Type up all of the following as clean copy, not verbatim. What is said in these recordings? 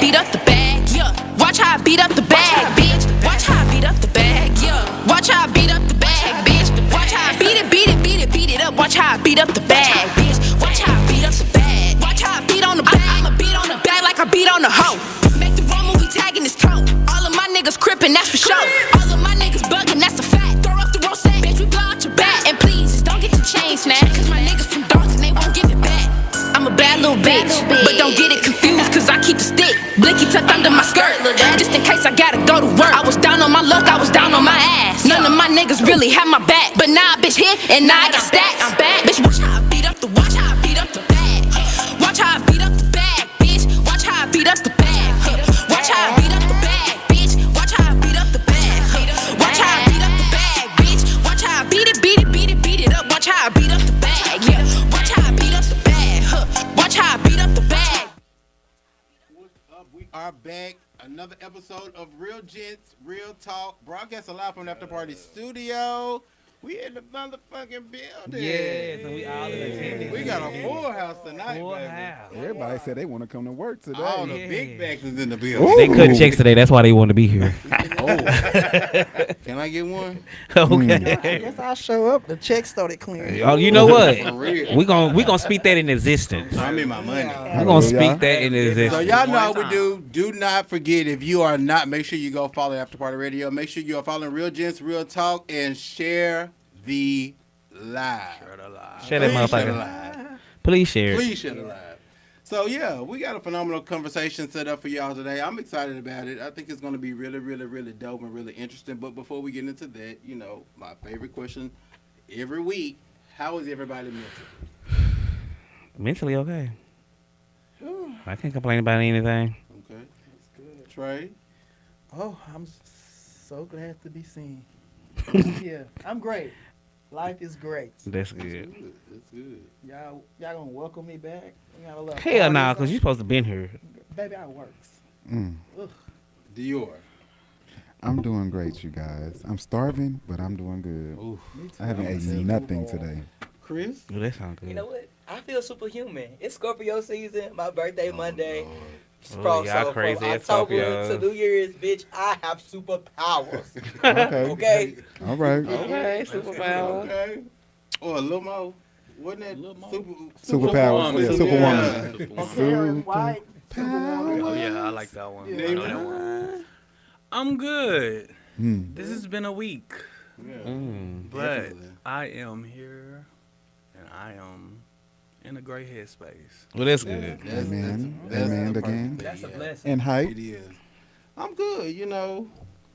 beat up the bag, yeah. Watch how I beat up the bag, bitch. Watch how I beat up the bag, yeah. Watch how I beat up the bag, bitch. Watch how I beat it up. Watch how I beat up the bag, bitch. Watch how I beat up the bag. Watch how I beat on the bag. I'ma beat on the bag like I beat on the hoe. Make the wrong movie tagging his toe. All of my niggas crippin', that's for sure. All of my niggas buggin', that's a fact. Throw up the roast, bitch, we blow out your back. And please, just don't get your chain snatched. Cause my niggas from Darks and they won't give it back. I'm a bad little bitch, but don't get it confused, cause I keep the stick. Blicky tucked under my skirt, just in case I gotta go to work. I was down on my luck, I was down on my ass. None of my niggas really have my back, but now a bitch hit and now I got stacks. I'm back, bitch. Watch how I beat up the, watch how I beat up the bag. Watch how I beat up the bag, bitch. Watch how I beat up the bag. Watch how I beat up the bag, bitch. Watch how I beat up the bag. Watch how I beat up the bag, bitch. Watch how I beat it up. Watch how I beat up the bag, yeah. Watch how I beat up the bag, Watch how I beat up the bag. What's up? We are back. Another episode of Real Gents, Real Talk, broadcast live from the After Party Studio. We in the motherfucking building. Yes, and we all in attendance. We got a full house tonight, Full baby. house. Everybody said they want to come to work today. All the Yeah. big backs is in the building. They cut checks today. That's why they want to be here. Can I get one? Okay. I guess I'll show up. The check started clearing. Oh, you know what? For real. We gonna speak that in existence. I mean my money. We're gonna speak that in So existence. y'all know how we do. Do not forget, if you are not, make sure you go follow After Party Radio. Make sure you are following Real Gents, Real Talk, and share the live. Share that Please motherfucker. share the live. Please share it. Please share the live. So yeah, we got a phenomenal conversation set up for y'all today. I'm excited about it. I think it's going to be really, really, really dope and really interesting. But before we get into that, you know, my favorite question every week: how is everybody mentally? Mentally okay. I can't complain about anything. Okay, that's good. Trey. Oh, I'm so glad to be seen. Yeah, I'm great. Life is great. That's good. That's good. Y'all gonna welcome me back? We got a little Hell party nah, or cause you supposed to been here. something? Baby, I works. Ugh. Dior. I'm doing great, you guys. I'm starving, but I'm doing good. Oof. Me too. I haven't eaten nothing today. Chris. Ooh, that sound good. You know what? I feel superhuman. It's Scorpio season. My birthday Monday. Lord. Oh, y'all crazy from ass October Scorpios. to New Year's, bitch, I have superpowers. Okay. Okay? All right. Okay, superpower. Okay. Or a little more. Wasn't that Superpowers. Yeah, Superwoman. Karen White. Oh yeah, I like that one. I know that one. I'm good. This has been a week, but Definitely. I am here, and I am in a great headspace. Well, that's good. Amen. that's Amen the again. perfect That's a thing, blessing. And hype. It is. I'm good. You know,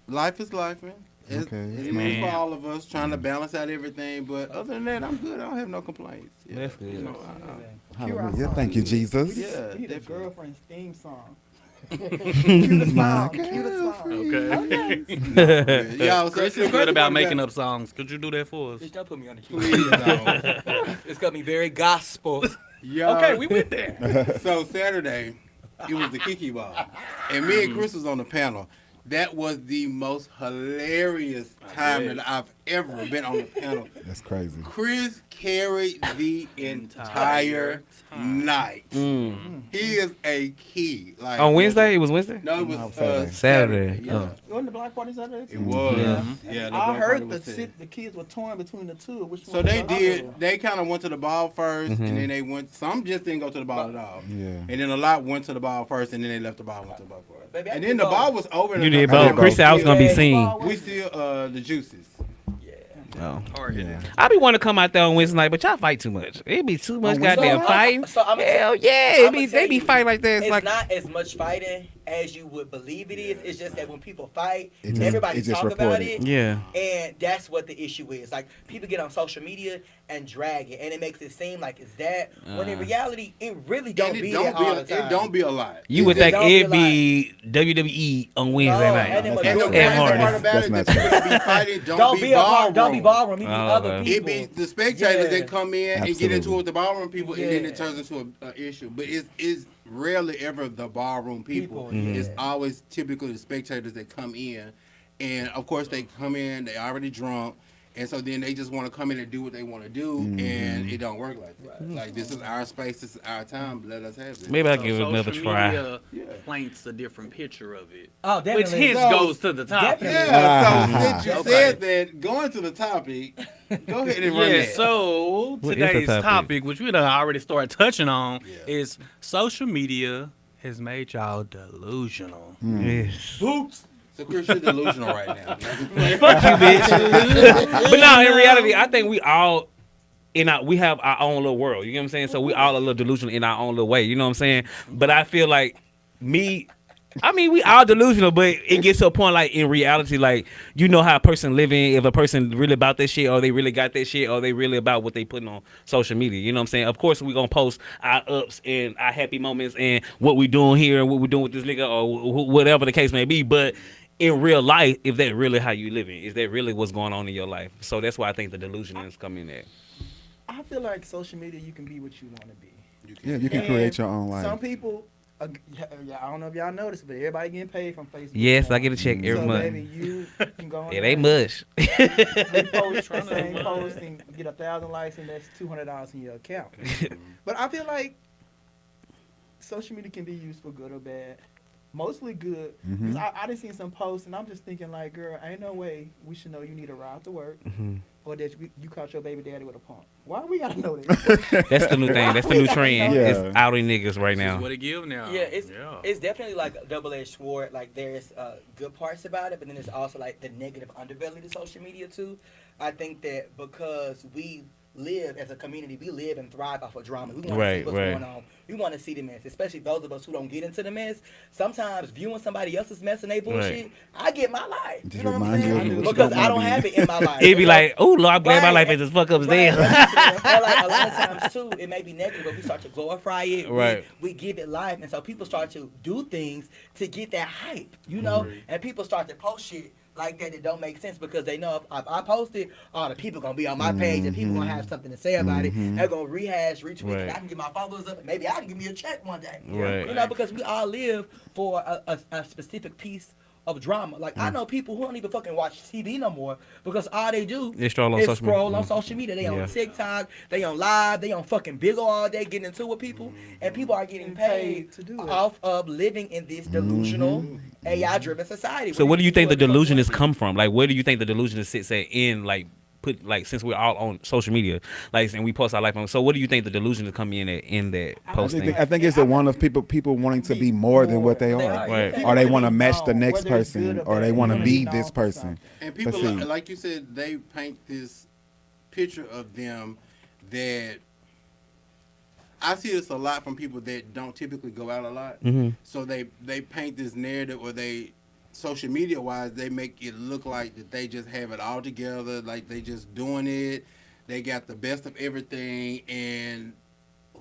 life is life, man. It's, Okay. it's Man. meant for all of us trying to balance out everything. But other than that, I'm good. I don't have no complaints. Yeah. That's good. You know, Hallelujah. Thank you, Jesus. yeah, He the definitely. girlfriend's theme song. Cutest My song. Cutest song. Okay. Y'all, so Chris is good about making up songs. Could you do that for us? Bitch, don't put me on the Please queue. don't. It's gonna be very gospel. Y'all, Okay, we went there. So Saturday, it was the Kiki Ball, and me and Chris was on the panel. That was the most hilarious time that I've ever been on the panel. That's crazy. Chris carried the entire night. He is a key. Like On Wednesday? It was Wednesday? No, it was Saturday. Saturday. Yeah, Oh. Wasn't the block party Saturday? it was. Yeah. Yeah, the I block heard party was Saturday. the kids were torn between the two. Which So one they was the did. other? They kind of went to the ball 1st Mhm. and then they went. Some just didn't go to the ball at all. Yeah. And then a lot went to the ball first, and then they left the ball and went to the ball first. Baby, I And did then the both. ball was over. You did I did both. Chris said I was gonna be Yeah. seen. We still the juices. Oh. Hard Yeah. I be wanting to come out there on Wednesday night, but y'all fight too much. It be too much On goddamn Wednesday? fighting. So I'm Hell yeah, I'ma it be, tell they be you, fighting like that. It's It's like not as much fighting as you would believe it is. It's just that when people fight, It just- everybody it just talk about reported. it. yeah. And that's what the issue is. Like, people get on social media and drag it, and it makes it seem like it's that. When in reality, it really don't And be it don't that be. all the time. It don't be a lot. You would just think don't be it'd be WWE on Wednesday No, night. and then And the That's crazy hard. part about That's it, not the people that be fighting Don't be a ballroom. don't be ballroom. It be Oh, other okay. It people. be the spectators Yeah. that come in and get into Absolutely. it with the ballroom people, and then Yeah. it turns into an issue. But it's rarely ever the ballroom people. It's always typically the spectators that come in, and of course they come in, they already drunk, And so then they just want to come in and do what they want to do, and it don't work like that. Like, this is our space, this is our time. Let us have it. Maybe I'll So give it another social try. media Yeah. paints a different picture of it, Oh, which definitely. hence So- goes to the topic. Definitely. Yeah, so since you Okay. said that, going to the topic, go ahead and run Yeah, that. so What is the today's topic? topic, which we done already started touching on, Yeah. is social media has made y'all delusional. Yes. Oops. So Chris, you're delusional right now. Fuck you, bitch. But no, in reality, I think we all we have our own little world. You know what I'm saying? So we all a little delusional in our own little way. You know what I'm saying? But I feel like we all delusional, but it gets to a point like in reality, like you know how a person living, if a person really about that shit, or they really got that shit, or they really about what they putting on social media. You know what I'm saying? Of course, we gonna post our ups and our happy moments and what we doing here and what we doing with this nigga or whatever the case may be. But in real life, if that really how you living, is that really what's going on in your life? So that's why I think the delusion is coming in. I feel like social media, you can be what you want to be. Yeah, you can And create your own life. Some people, I don't know if y'all noticed, but everybody getting paid from Facebook. Yes, now. I get a check every So month. baby, you can go on It there ain't and much. post the same post and get 1,000 likes, and that's $200 in your account. But I feel like social media can be used for good or bad. Mostly good. 'Cause I done seen some posts, and I'm just thinking like, girl, ain't no way we should know you need a ride to work, or that you caught your baby daddy with a pump. Why we gotta know this? That's the new thing. That's the new trend. Yeah. It's outing niggas right This now. is what it give now. Yeah, it's definitely like a double-edged sword. Like there's good parts about it, but then there's also like the negative underbelly to social media too. I think that because we live as a community, we live and thrive off of drama. We want to Right, see what's right. going on. We want to see the mess, especially those of us who don't get into the mess. Sometimes viewing somebody else's mess and they bullshit, I get my life. Just You know what I'm remind you saying? of what you Because don't I don't wanna have be. it in my life. It'd be So- like, oh Lord, I'm glad my Right. life ain't as fuck up as Right. damn. Or like a lot of times too, it may be negative, but we start to glorify it. Right. We give it life, and so people start to do things to get that hype, you know. And people start to post shit like that don't make sense because they know if I post it, the people gonna be on my page and people gonna have something to say about it. They're gonna rehash, retweet, Right. and I can get my followers up, and maybe I can give me a check one day. Right. You know, because we all live for a specific piece of drama. Like I know people who don't even fucking watch TV no more because all they do They stroll on is social media. scroll on social media. They Yeah. on TikTok, they on live, they on fucking Biggle all day getting into it with people, and people are getting paid to do it. off of living in this delusional AI-driven society. So where do you think the delusion has come from? Like, where do you think the delusion sits at in like put like since we're all on social media, like and we post our life on. So what do you think the delusion is coming in that posting? I think it's the one of people wanting to be more than what they They are, are, Right. or they want to match the known, next whether it's good person, or or they bad, want to you be wanna be this known for person. something. And people, see. like you said, they paint this picture of them that I see this a lot from people that don't typically go out a lot. So they paint this narrative, or they social media wise, they make it look like that they just have it all together, like they just doing it. They got the best of everything, and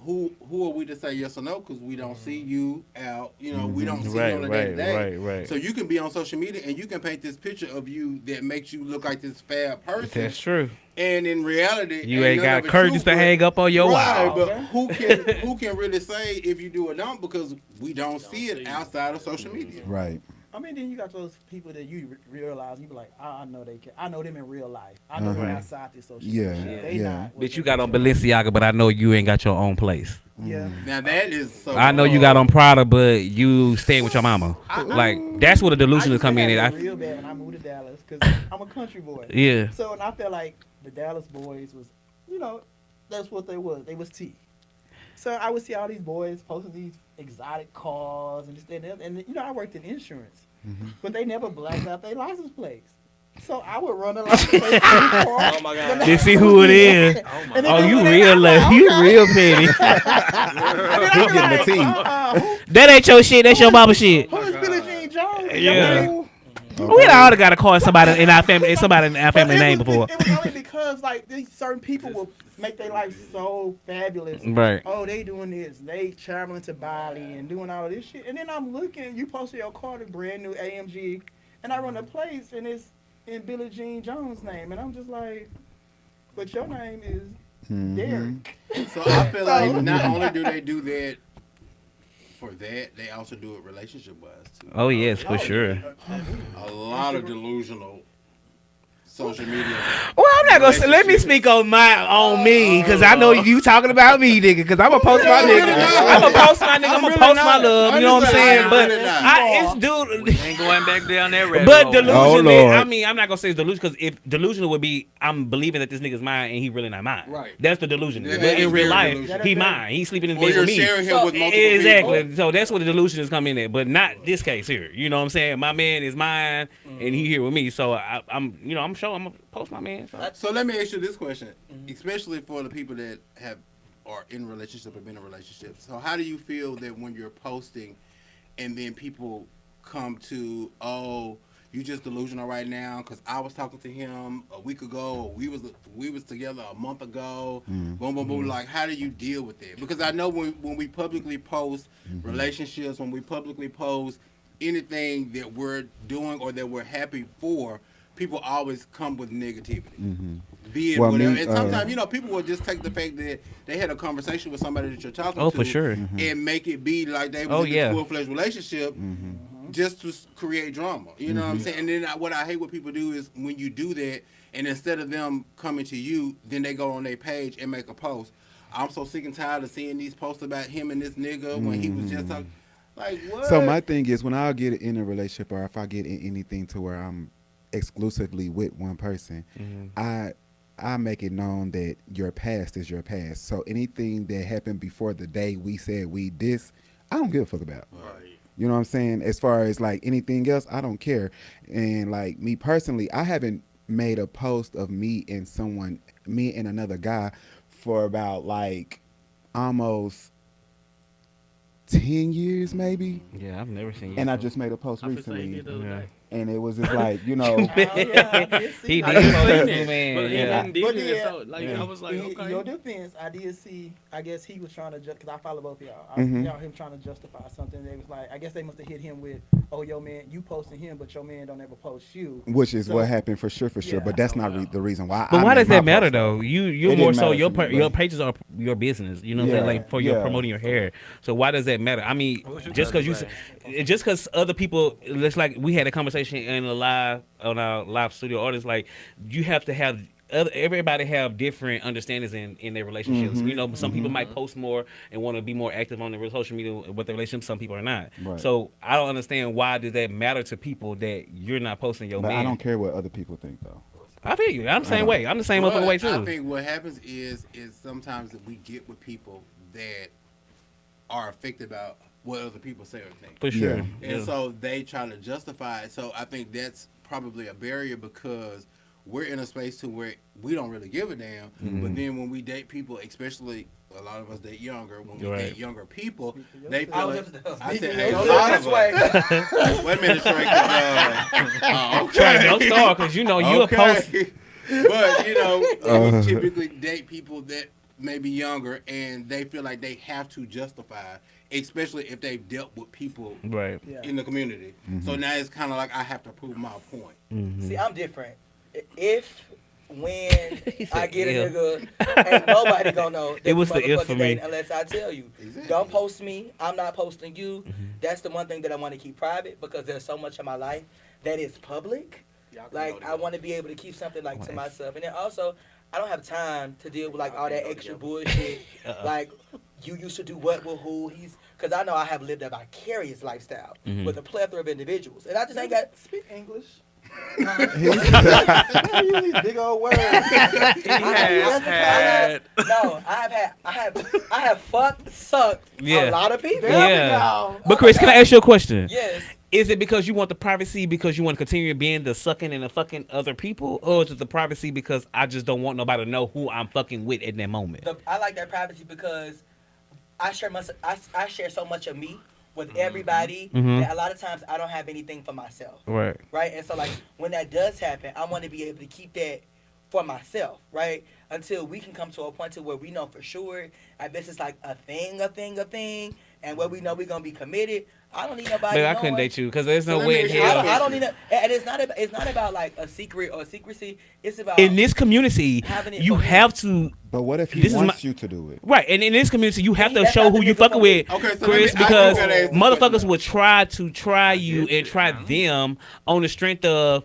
who are we to say yes or no? Because we don't see you out. You know, we don't see you on a day to day. right. So you can be on social media and you can paint this picture of you that makes you look like this fab person. That's true. And in reality, You ain't none got of it curtains true, to but- hang up on your right, wall. but who can really say if you do or don't, because we don't see it outside of social media. Right. I mean, then you got those people that you realize, you be like, I know they can. I know them in real life. I know them outside this social Yeah, media. They yeah. not what Bitch, you they got on show. Balenciaga, but I know you ain't got your own place. Yeah. Now that is so. I know you got on Prada, but you staying with your mama. Like that's where the delusion is coming in. I At. used to have it real bad when I moved to Dallas because I'm a country boy. Yeah. So, and I felt like the Dallas boys was, you know, that's what they was. They was T. So I would see all these boys posting these exotic cars and this, that, and that. And, you know, I worked in insurance. But they never blacked out their license plates. So I would run a license plate. Oh my God. You see who it is. And then Oh, they- you and then real I'm love. like, You okay. real petty. He'll get the tea. That ain't your shit. That's your mama shit. Who is Billie Jean Jones? Yeah. Yo. We done all got to call somebody in our family, somebody in our But family it name was- before. It was only because like these certain people will make their life so fabulous. Right. Oh, they doing this. They traveling to Bali and doing all this shit. And then I'm looking. You posted your car, the brand new AMG, and I run a place and it's in Billie Jean Jones' name, and I'm just like, but your name is Derek. So I feel like not only do they do that for that, they also do it relationship wise too. Oh yes, for sure. A lot of delusional social media? Well, I'm not gonna say. Let me speak on me, because I know you talking about me, nigga. Because I'm gonna post my nigga. I'm gonna post my nigga. I'm gonna post my love. You know what I'm saying? But it's dude. Ain't going back down there. But delusional. Lord. I mean, I'm not gonna say it's delusional, because if delusional would be, I'm believing that this nigga's mine and he really not mine. Right. That's the delusion. Yeah, But that in is real very life, delusional. he mine. He's sleeping in Or bed you're with me. sharing him with multiple Exactly. people. So that's where the delusion is coming in, but not this case here. You know what I'm saying? My man is mine, and he here with me. So I'm sure I'm gonna post my man. So let me ask you this question, especially for the people that are in relationship or been in relationships. So how do you feel that when you're posting, and then people come to, oh, you just delusional right now because I was talking to him a week ago, or we was together a month ago, boom, boom, boom. Like, how do you deal with that? Because I know when we publicly post relationships, when we publicly post anything that we're doing or that we're happy for, people always come with negativity. Be it whatever. And sometimes, people will just take the fact that they had a conversation with somebody that you're talking to. Oh, for sure. And make it be like they was in a full-fledged relationship. Just to create drama, you know what I'm saying? And then what I hate what people do is when you do that, and instead of them coming to you, then they go on their page and make a post. I'm so sick and tired of seeing these posts about him and this nigga when he was just talking. Like, what? So my thing is, when I get in a relationship, or if I get in anything to where I'm exclusively with one person, I make it known that your past is your past. So anything that happened before the day we said we this, I don't give a fuck about. Right. You know what I'm saying? As far as like anything else, I don't care. And like me personally, I haven't made a post of me and another guy for about like almost 10 years maybe. Yeah, I've never seen you. And I just made a post recently. And it was just like, he did I post seen it, it. man. But Yeah. he didn't Yeah. so, like, I was like, In okay. your defense, I did see. I guess he was trying to because I follow both of y'all. Him trying to justify something. They was like, I guess they must have hit him with, oh, yo, man, you posting him, but your man don't ever post you. which is So- what happened for sure. Yeah. But that's not the reason why. But I why made does that my matter post, though? You're It more didn't so matter to me, your but- pages are your business. You know what I'm saying? Like for your promoting your hair. So why does that matter? I mean, just because other people, it's like we had a conversation in on our live studio artists. Like you have to have. Everybody have different understandings in their relationships. You know, some people might post more and want to be more active on their social media with their relationship. Some people are not. Right. So I don't understand why does that matter to people that you're not posting your But man. I don't care what other people think though. I feel you. I'm the same way. I'm the same other way too. I think what happens is sometimes that we get with people that are affected by what other people say or think. For sure. Yeah. And so they try to justify it. So I think that's probably a barrier because we're in a space to where we don't really give a damn. But then when we date people, especially a lot of us date younger, when we date younger people, they feel like, I said, hey, a lot of us. Wait a minute, Trey. Okay. Don't start because you know you a post. But, we typically date people that may be younger and they feel like they have to justify, especially if they've dealt with people in the community. So now it's kind of like I have to prove my point. See, I'm different. When I get a nigga, ain't nobody gonna know. It was the if for me. Unless I tell you. Exactly. Don't post me. I'm not posting you. That's the one thing that I want to keep private because there's so much of my life that is public. Like, I want to be able to keep something like to myself. And then also, I don't have time to deal with like all that extra bullshit. Like, you used to do what with who. Because I know I have lived a vicarious lifestyle with a plethora of individuals. And I just ain't got... Speak English. No, Big old words. I have fucked, sucked a lot of people. Yeah. But Chris, can I ask you a question? Yes. Is it because you want the privacy because you want to continue being the sucking and the fucking other people? Or is it the privacy because I just don't want nobody to know who I'm fucking with at that moment? I like that privacy because I share so much of me with everybody that a lot of times I don't have anything for myself. Right. Right? And so like when that does happen, I want to be able to keep that for myself, right? Until we can come to a point to where we know for sure this is like a thing, and where we know we're gonna be committed. I don't need nobody. But I couldn't date you because there's no way in hell. I don't need and it's not about like a secret or secrecy. It's about in this community, you have to. But what if he wants you to do it? Right, and in this community, you have to show who you fucking with, Chris, because motherfuckers will try to try you and try them on the strength of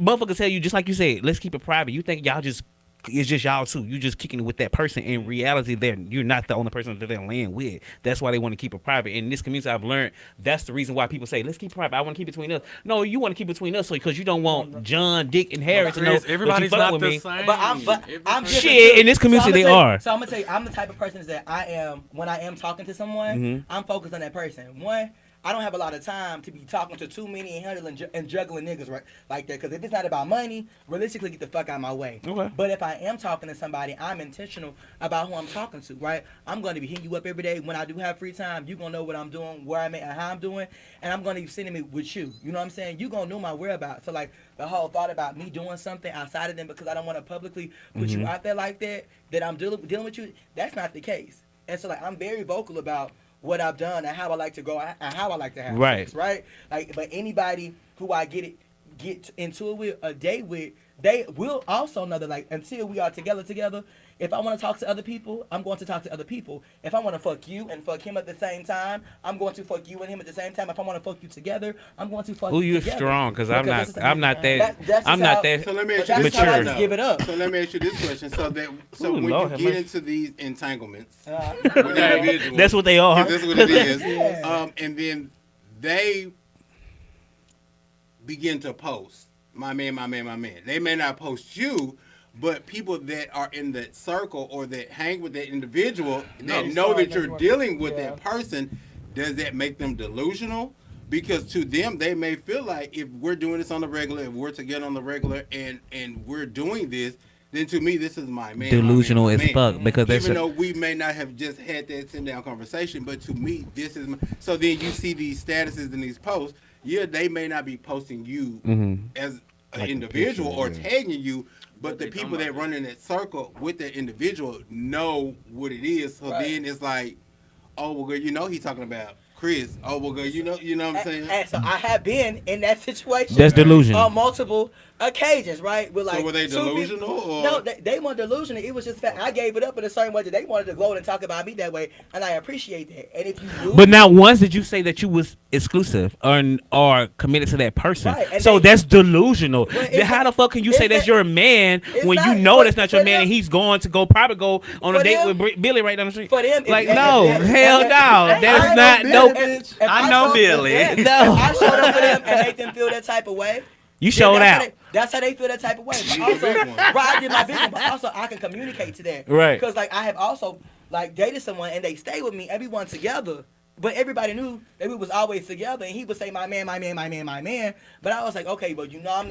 motherfuckers tell you, just like you said, let's keep it private. You think y'all just, it's just y'all two. You just kicking it with that person. In reality, you're not the only person that they're laying with. That's why they want to keep it private. In this community, I've learned that's the reason why people say, let's keep it private. I want to keep it between us. No, you want to keep it between us because you don't want John, Dick, and Harry to know Chris, that you everybody's fuck not with the me. same. But I'm different Shit, too. in this community, they are. So I'm gonna tell you, I'm the type of person that I am. When I am talking to someone, I'm focused on that person. One, I don't have a lot of time to be talking to too many and handling and juggling niggas right like that. Because if it's not about money, realistically, get the fuck out of my way. Okay. But if I am talking to somebody, I'm intentional about who I'm talking to. Right? I'm going to be hitting you up every day. When I do have free time, you gonna know what I'm doing, where I'm at, and how I'm doing, and I'm gonna be sending it with you. You know what I'm saying? You gonna know my whereabouts. So like the whole thought about me doing something outside of them because I don't want to publicly put you out there like that I'm dealing with you. That's not the case. And so like I'm very vocal about what I've done and how I like to go and how I like to have sex, right? Like, but anybody who I get into it with, a date with, they will also know that, like, until we are together, if I want to talk to other people, I'm going to talk to other people. If I want to fuck you and fuck him at the same time, I'm going to fuck you and him at the same time. If I want to fuck you together, I'm going to fuck Who you together. strong? Because I'm not that. I'm not how- that. So let me ask But you that's this how I question. just give it up. So let me ask you this question. So Ooh, when Lord you have get mercy. into these entanglements with individuals, That's what they are. that's what it is. Yeah. And then they begin to post, my man. They may not post you, but people that are in that circle or that hang with that individual that know that you're dealing with that person, does that make them delusional? Because to them, they may feel like if we're doing this on the regular, if we're together on the regular, and we're doing this, then to me, this is my man. Delusional my as man. fuck because that's Even though we may not have just had that sit down conversation, but to me, this is my, so then you see these statuses and these posts. Yeah, they may not be posting you as an Like a individual picture, or yeah. tagging you, but What the they people talking that about? run in that circle with that individual know what it is. So Right. then it's like, oh well, girl, you know he's talking about Chris. Oh well, girl, you know what I'm saying. And so I have been in that situation. That's delusion. On multiple occasions, right? With like So were they two people- delusional, or- No, they weren't delusional. It was just fact. I gave it up in a certain way that they wanted to go and talk about me that way, and I appreciate that. And if you do, But now, once did you say that you was exclusive or committed to that person? Right, and So they- that's delusional. Well, Then how the fuck can you it's say that's not- your man it's when you not- know for- that's not your for man them- and he's going to probably go on a for date them- with Billy right down the street? for them, Like, no, hell no. I That's know not Billy, no. if I know showed- Billy. yeah, No. If I showed up for them and made them feel that type of way. You then showed that's how out. that's how they feel that type of way. But You also, the big one. right, I did my big one, but also I can communicate to that. Right. Because like I have also like dated someone and they stayed with me, everyone together. But everybody knew that we was always together, and he would say, "My man." But I was like, "Okay, but you know,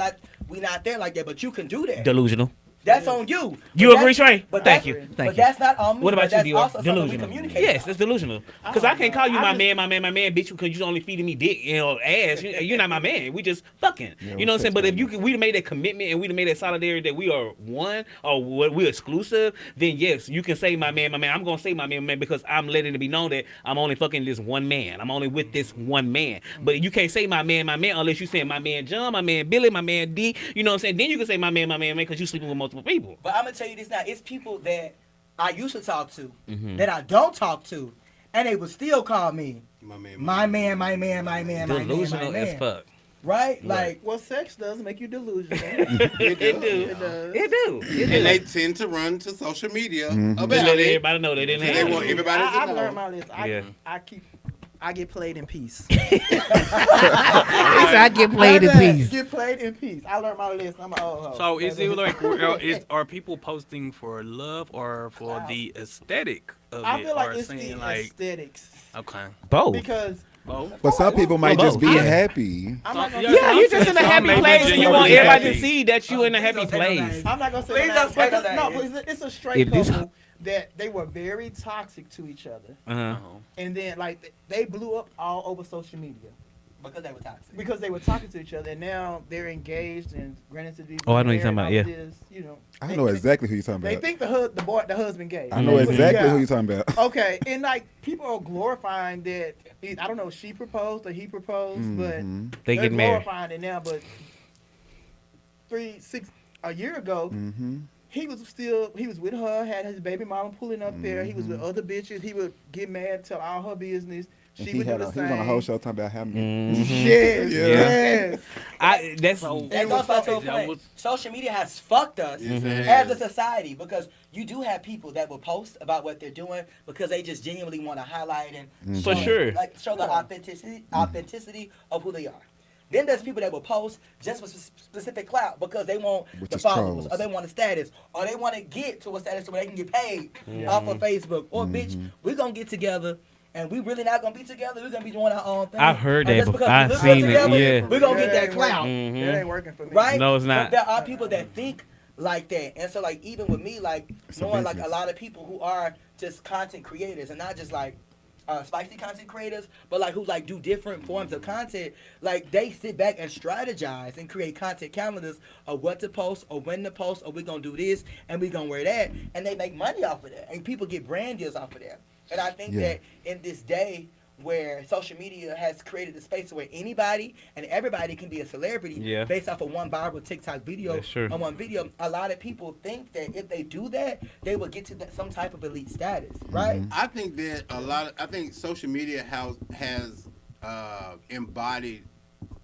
we not there like that. But you can do that. Delusional. That's on you." You But agree, that's- Trey? But Thank that's- you. But Thank you. that's not on me. What but about you, that's Dior? also something we Delusional. communicate Yes, about. that's delusional. Because I can't call you my man, bitch, because you only feeding me dick, ass. You're not my man. We just fucking. Yeah, You know what I'm saying? But if sex we made that commitment and we made that solidarity that we are one or we're exclusive, then yes, you can say my man. I'm gonna say my man because I'm letting it be known that I'm only fucking this one man. I'm only with this one man. But you can't say my man unless you say my man John, my man Billy, my man D. You know what I'm saying? Then you can say my man because you sleeping with multiple people. But I'm gonna tell you this now: it's people that I used to talk to Mm-hmm. that I don't talk to, and they would still call me My man. Delusional as fuck. Right? Like, Well, sex does make you delusional. It do. It does. It do. And they tend to run to social media They about let it. everybody know they didn't They have want it. everybody to I've know. learned my lesson. Yeah. I get played in peace. I get Get played in peace. I learned my lesson. I'm an old hoe. So is it like are people posting for love or for the aesthetic of I it, feel like or it's saying the like aesthetics okay, both. because both? But some people might just be Yeah. happy. I'm not gonna. Yeah, Yeah, you just in a Some happy may be place and you genuinely want everybody happy. to see that you in a happy Please don't say no place. names. I'm not gonna say Please that. don't say But no no, names. but it's a straight If this- couple that they were very toxic to each other, Uh-huh. and then like they blew up all over social media because they were toxic. because they were talking to each other, and now they're engaged and granted to be. Oh, I know you're married talking about, and all this, you know. I They- know exactly who you're talking They about. think the husband gay. I know Mhm. exactly Yeah. who you're talking about. Okay, and like people are glorifying that. I don't know if she proposed or he proposed, Mhm. They they're get married. glorifying it now. But a year ago, Mhm. he was with her, had his baby mama pulling up there. He was with other bitches. He would get mad, tell all her business. And She he would do had the he was on a whole same. show talking about how many. Yes, yes. That's That goes back to a That point. was- Social media has fucked us Yes, it as a has. society because you do have people that will post about what they're doing because they just genuinely want to highlight and For show, sure. like show the authenticity of who they are. Then there's people that will post just for specific clout because they want Which the is followers, trolls. or they want a status, or they want to get to a status where they can get paid off of Facebook. Or bitch, we're gonna get together. And we really not gonna be together. We're gonna be doing our own thing. I've heard Or that just before. because we I've look seen good it, together, yeah. We're gonna get That that ain't clout. working. That ain't working for me. Right? No, it's not. But there are people that think like that. And so like even with me, like It's a knowing like a business. lot of people who are just content creators and not just like spicy content creators, but like who like do different forms of content, like they sit back and strategize and create content calendars of what to post or when to post or we're gonna do this and we're gonna wear that and they make money off of that and people get brand deals off of that. And I think Yeah. that in this day where social media has created a space where anybody and everybody can be a celebrity Yeah. based off of one viral TikTok video That's true. or one video. A lot of people think that if they do that, they will get to some type of elite status, right? I think that I think social media has embodied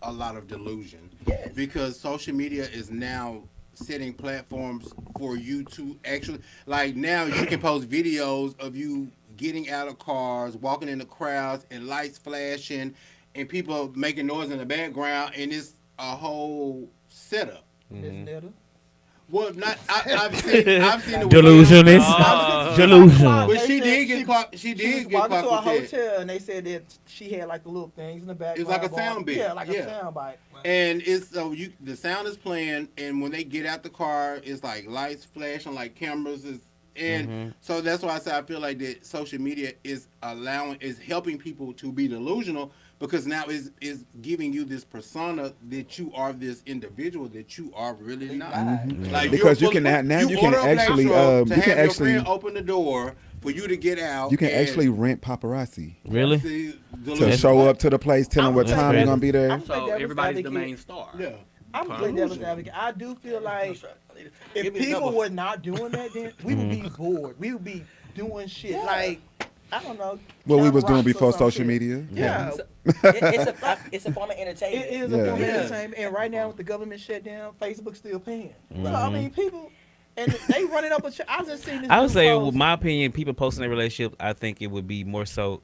a lot of delusion. Yes. Because social media is now setting platforms for you to actually, like now you can post videos of you getting out of cars, walking in the crowds, and lights flashing, and people making noise in the background, and it's a whole setup. Isn't that a- Well, not I've seen the Delusionist. Delusional. But she They did said get caught. She She did was get walking to a caught with that. hotel and they said that she had like the little things in the back. It's like a sound bit. Yeah, like Yeah. a sound bite. And it's the sound is playing, and when they get out the car, it's like lights flashing, like cameras is, and so that's why I say I feel like that social media is helping people to be delusional because now is giving you this persona that you are this individual that you are really not. Like Because you're you can now you can order a black actually truck to you can have your actually friend open the door for you to get out. you can and actually rent paparazzi Really? see to delusion. show up to the place, tell them what That's time they're crazy. gonna be there. I'm So devil's everybody's the advocate. main star. Yeah. I'm gonna play devil's advocate. I do feel like if Give me the people number. were not doing that, then we would be bored. We would be doing shit like I don't know. What we was count doing rocks or before some social shit. media. Yeah, It's a form of entertainment. it is a Yeah. form of Yeah. entertainment. And right now with the government shutdown, Facebook's still paying. So I mean, people and they running up a. I just seen this. I would dude say, post- with my opinion, people posting their relationship, I think it would be more so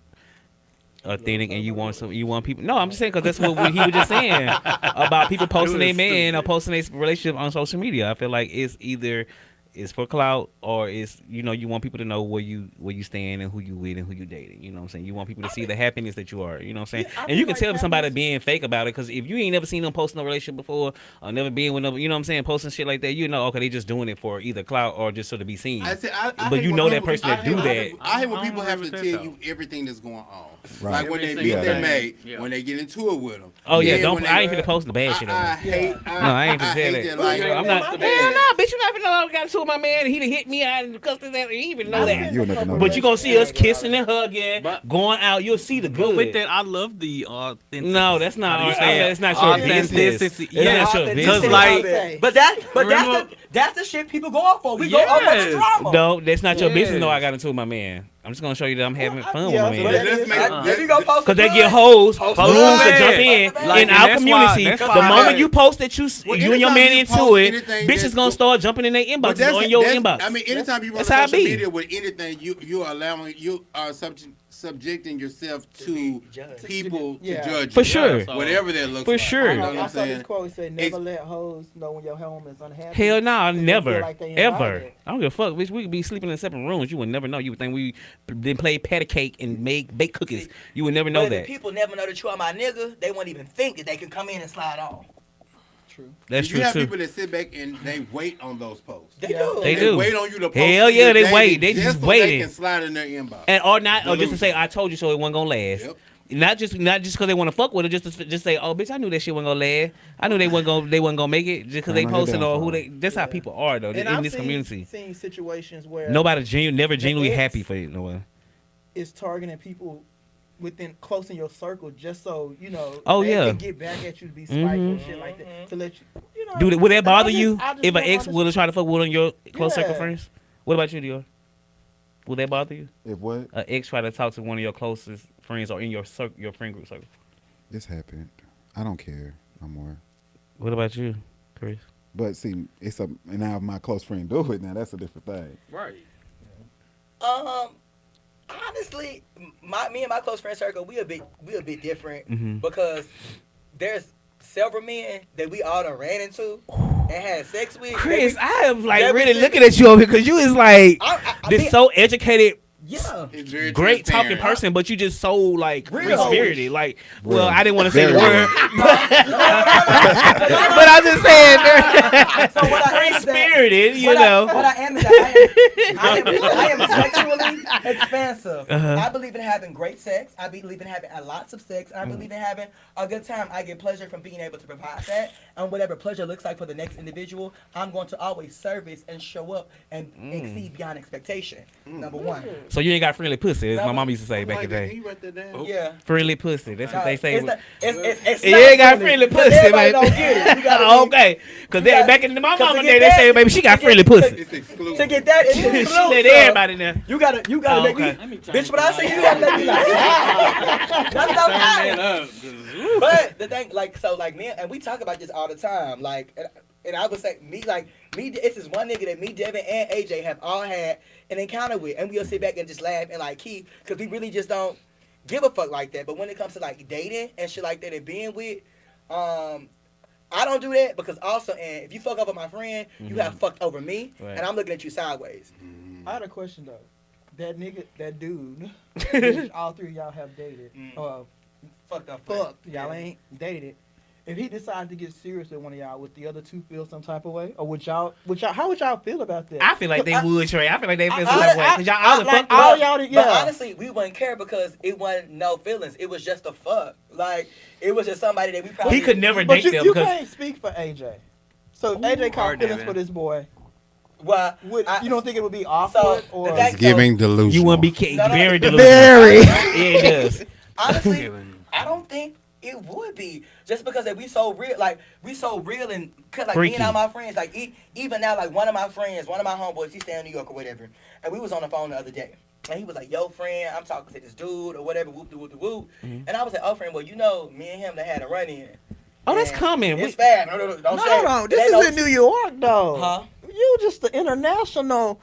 authentic, and you want people. No, I'm just saying because that's what he was just saying about people posting their man or posting their relationship on social media. I feel like it's either it's for clout or it's you want people to know where you stand and who you with and who you dating. You know what I'm saying? You want people to see the happiness that you are. You know what I'm saying? Yeah, I and you feel can like tell if somebody happiness- being fake about it because if you ain't never seen them posting a relationship before or never been with them, you know what I'm saying, posting shit like that, okay, they just doing it for either clout or just so to be seen. I But hate you when know that people- person that I do hate- that. I hate when I people don't have to agree tell with you everything that's going on. Right. Like when they Every meet single their thing. mate, Yeah. when they get into it with them. Oh yeah, When I ain't they- finna post the bad shit. I hate. No, I ain't finna say that. Like, I'm not. my Hell bad. no, bitch! You not finna know I got into it with my man and he done hit me out and cussed his ass. You even know I've that. been You in a never couple know But you gonna see us relationships. kissing and hugging, But- going out. You'll see the good. With that, I love the authentic. No, that's not. How do you say it? That's not your business. Authenticity. It's Yeah, not your authenticity. business. Because like, Okay. But Remember- that's the shit people go off for. We go off for Yes. the drama. No, that's not your business. No, Yes. I got into it with my man. I'm just gonna show you that I'm having fun yeah, with my but man. let's make. If you go post Because they a get good- hoes, Post rules it. to jump in Like, in and our that's why- community. that's The why- moment you post that you and your anytime man you into post it, anything bitches that's gonna go- start jumping in their But inboxes on your inbox. I mean, anytime you run on That's how it social be. media with anything, you are subjecting yourself to judged. people Yeah. to judge For you. sure. So- Whatever that looks For like. sure. You know what I I'm saw this saying? quote. It said, "Never It's- let hoes know when your home is unhappy." Hell no, They feel never, like they ever. invited. I don't give a fuck, bitch. We could be sleeping in separate rooms. You would never know. You would think we then play patty cake and bake cookies. You would never know But that. if people never know that you are my nigga, they won't even think that they can come in and slide on. True. That's you true have too. people that sit back and they wait on those posts. They Yeah. do. They do. Wait on you to post. Hell it yeah, they daily wait. They just so They waiting. can slide in their inbox. And or not, or just to Delusion. say I told you so it wasn't gonna last. Yep. Not just because they want to fuck with it, just say, oh bitch, I knew that shit wasn't gonna last. I knew they wasn't gonna make it just because they Turn on your posted or who they. downfall. That's how people are though And in I've this community. seen situations where Nobody never genuinely ex- happy for it. No one. is targeting people within close in your circle just so Oh, they yeah. can get back at you to be spiteful and shit like that to let you know. Would that I bother just- you I just if an don't ex would have tried to fuck with one of your close circle Yeah. friends? What about you, Dior? Would that bother you? If what? An ex try to talk to one of your closest friends or in your your friend group circle? This happened. I don't care no more. What about you, Chris? But see, it's a now if my close friend do it. Now that's a different thing. Right. Honestly, me and my close friend circle, we a bit different Mhm. because there's several men that we all done ran into and had sex with. Chris, that I am like that we really think- looking at you over here because you is like I this mean, so educated, yeah. He's very great talking transparent. person, but you just so like free Real. spirited. Like, well, Real. I didn't want to say the Very word, real. but I'm just saying, So what I free am is that- spirited. You what know. what I am is that I am sexually expansive. Uh-huh. I believe in having great sex. I believe in having lots of sex. I believe in having a good time. I get pleasure from being able to provide that. And whatever pleasure looks like for the next individual, I'm going to always service and show up and exceed beyond expectation. Number one. So you ain't got friendly pussy, as my No, mom used to say back Like in the that. day. He wrote that down. Yeah. Friendly pussy. That's what they say. It's not- it's You not ain't got friendly but pussy, everybody man. don't get it. You gotta be- Okay, because you gotta- back in my 'cause to mama get day, they that- say, baby, she got to friendly get- pussy. It's exclusive. To get that, it's She let exclusive. everybody know. You gotta make Okay. me, bitch. When I say you gotta make me like, that's Turn not that right. up. 'Cause, But the thing, like, so, like, me and we talk about this all the time, like, and I would say me, it's this one nigga that me, Devin, and AJ have all had an encounter with, and we'll sit back and just laugh and like key, cause we really just don't give a fuck like that. But when it comes to like dating and shit like that and being with, I don't do that because also, and if you fuck over my friend, you have fucked over me, Right. and I'm looking at you sideways. I had a question though. That nigga, that dude, which all three of y'all have dated, Fucked up. fucked, y'all ain't dated. If he decided to get serious with one of y'all, would the other two feel some type of way, or would y'all, how would y'all feel about that? I feel like they would, Trey. I feel like they feel I- some way. Because y'all all the like, fuck all up. y'all, But yeah. honestly, we wouldn't care because it wasn't no feelings. It was just a fuck. Like, it was just somebody that we probably... He could never But date you, them you because can't speak for AJ. So if AJ caught hard, feelings Devin. for this boy. Well, You don't think it would be awkward So, or? the thing- It's giving delusional. you wouldn't be No, no, very no. delusional. Very. Yeah, it does. honestly, I don't think it would be just because that we so real, and cause like me Freaky. and all my friends, like even now, like one of my friends, one of my homeboys, he stay in New York or whatever, and we was on the phone the other day, and he was like, "Yo, friend, I'm talking to this dude or whatever, whoop de whoop de whoop," and I was like, "Oh, friend, well, you know, me and him they had a run in." Oh, that's And coming. It's bad. No, don't say it. No, It this ain't is no- in New York though. Huh? You just the international.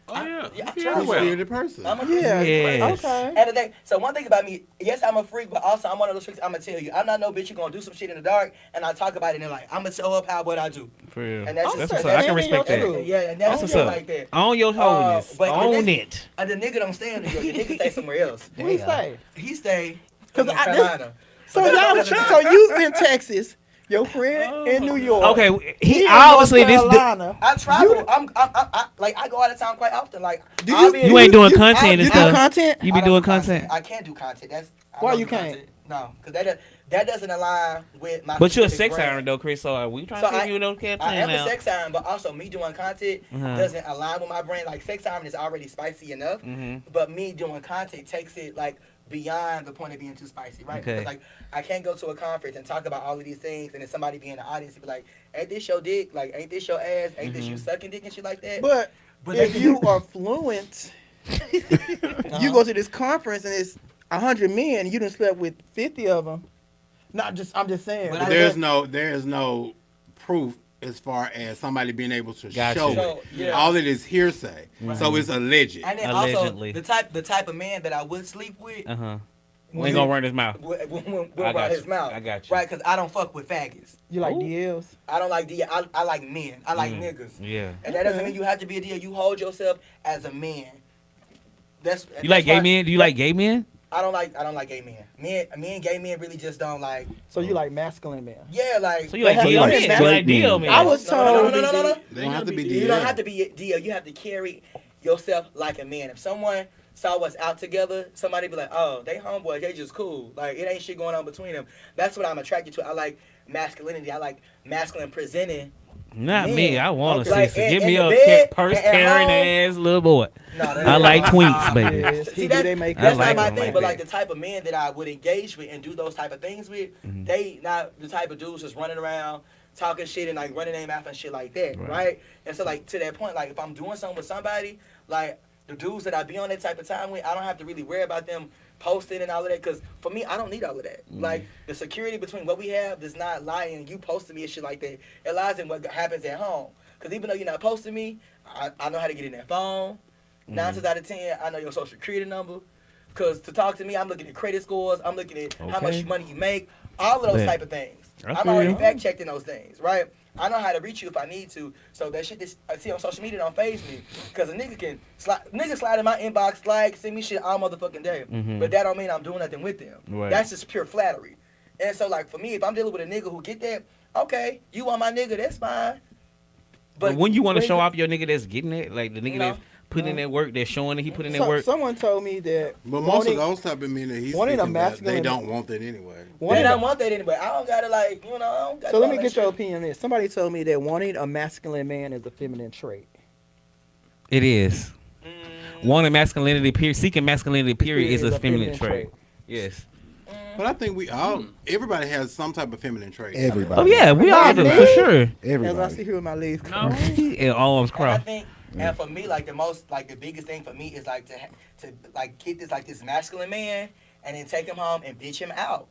oh, yeah. Yeah, I He's try a well. spirited person. I'm a Yeah. Yes. Okay. And the thing, so one thing about me, yes, I'm a freak, but also I'm one of those freaks. I'm gonna tell you, I'm not no bitch. You gonna do some shit in the dark, and I talk about it, and they're like, I'm gonna show up how what I do, For real. and that's Oh, just That's what's that up. I can ain't in your respect that. truth. yeah, and That's that's what's just up. like that. Own your holiness. but the Own nigga- it. And the nigga don't stay in New York. The nigga stay somewhere else. What he say? He stay 'Cause in I- this- Carolina. So But y'all, that's another so thing. you in Texas, your friend in New York. Okay, He he in obviously North this. Carolina. I travel. I like I go out of town quite often. Like Do I'll you- be in- You ain't doing you- content and You do stuff. content? You I be don't doing do content. I can't do content. I Why don't you do can't? content. No, because that doesn't align with my. But you're a specific sex brand. siren though, Chris. So are we trying So to I- take you no I content am now? a sex siren, but also me doing content Uh-huh. doesn't align with my brand. Like sex siren is already spicy enough, but me doing content takes it like beyond the point of being too spicy, right? Okay. Because like I can't go to a conference and talk about all of these things, and then somebody be in the audience and be like, "Ain't this your dick? Like, ain't this your ass? Ain't this you sucking dick and shit like that?" But But if they- you are fluent, you go to this conference and it's 100 men. You done slept with 50 of them. Not just. I'm just saying. But But I- there's no proof as far as somebody being able to Gotcha. show So, it. yeah. All it is hearsay. So it's alleged. And then Allegedly. also the type of man that I would sleep with Uh huh. We when ain't gonna run his mouth. will I got run you. his mouth. I got you. Right, because I don't fuck with faggots. You like Ooh. DLs? I don't like I like men. I like niggas. Yeah. And that doesn't mean you have to be a deal. You hold yourself as a man. That's You like that's why- gay men? Do you like gay men? I don't like gay men. Me and gay men really just don't like. So you like masculine men? Yeah, like. So you like So you DL like men? straight You like men. DL men? I was told. No. They don't have to be You don't DL. have to be a deal. You have to carry yourself like a man. If someone saw us out together, somebody be like, "Oh, they homeboys. They just cool. Like it ain't shit going on between them." That's what I'm attracted to. I like masculinity. I like masculine presenting. Not Men. me. I want to Okay. see. Like, Give in me the a bed, purse at carrying home. ass little boy. No, I like twinks, baby. Yes, See, he that, do. They make. that's I like not my them thing, like but that. like the type of men that I would engage with and do those type of things with, they not the type of dudes just running around talking shit and like running their mouth and shit like that, Right. right? And so like to that point, like if I'm doing something with somebody, like the dudes that I be on that type of time with, I don't have to really worry about them posting and all of that. Because for me, I don't need all of that. Like, the security between what we have does not lie in you posting me and shit like that. It lies in what happens at home. Because even though you're not posting me, I know how to get in that phone. 9 times out of 10, I know your social security number. Because to talk to me, I'm looking at credit scores. I'm looking at how much money you make. All of those type of things. I'm already fact checking those things, right? I know how to reach you if I need to. So that shit that I see on social media don't faze me. Because a nigga can slide in my inbox, like, send me shit all motherfucking day. But that don't mean I'm doing nothing with them. Right. That's just pure flattery. And so, like, for me, if I'm dealing with a nigga who get that, okay, you want my nigga, that's fine. But when you want to show off your nigga that's getting it, like the nigga that's putting in that work, that's showing that he put in that work. Someone told me that. But most of those type of men that he's speaking about, they don't want that anyway. They don't want that anyway. I don't gotta, like, you know, I don't gotta. So let me get your opinion on this. Somebody told me that wanting a masculine man is a feminine trait. It is. Wanting masculinity, period, seeking masculinity, period, is a feminine trait. Yes. But I think we all, everybody has some type of feminine trait. Everybody. Oh yeah, we all do for sure. Everybody. As I sit here with my legs No. crossed. And arms And I crossed. think, and for me, like, the biggest thing for me is like to like get this masculine man and then take him home and bitch him out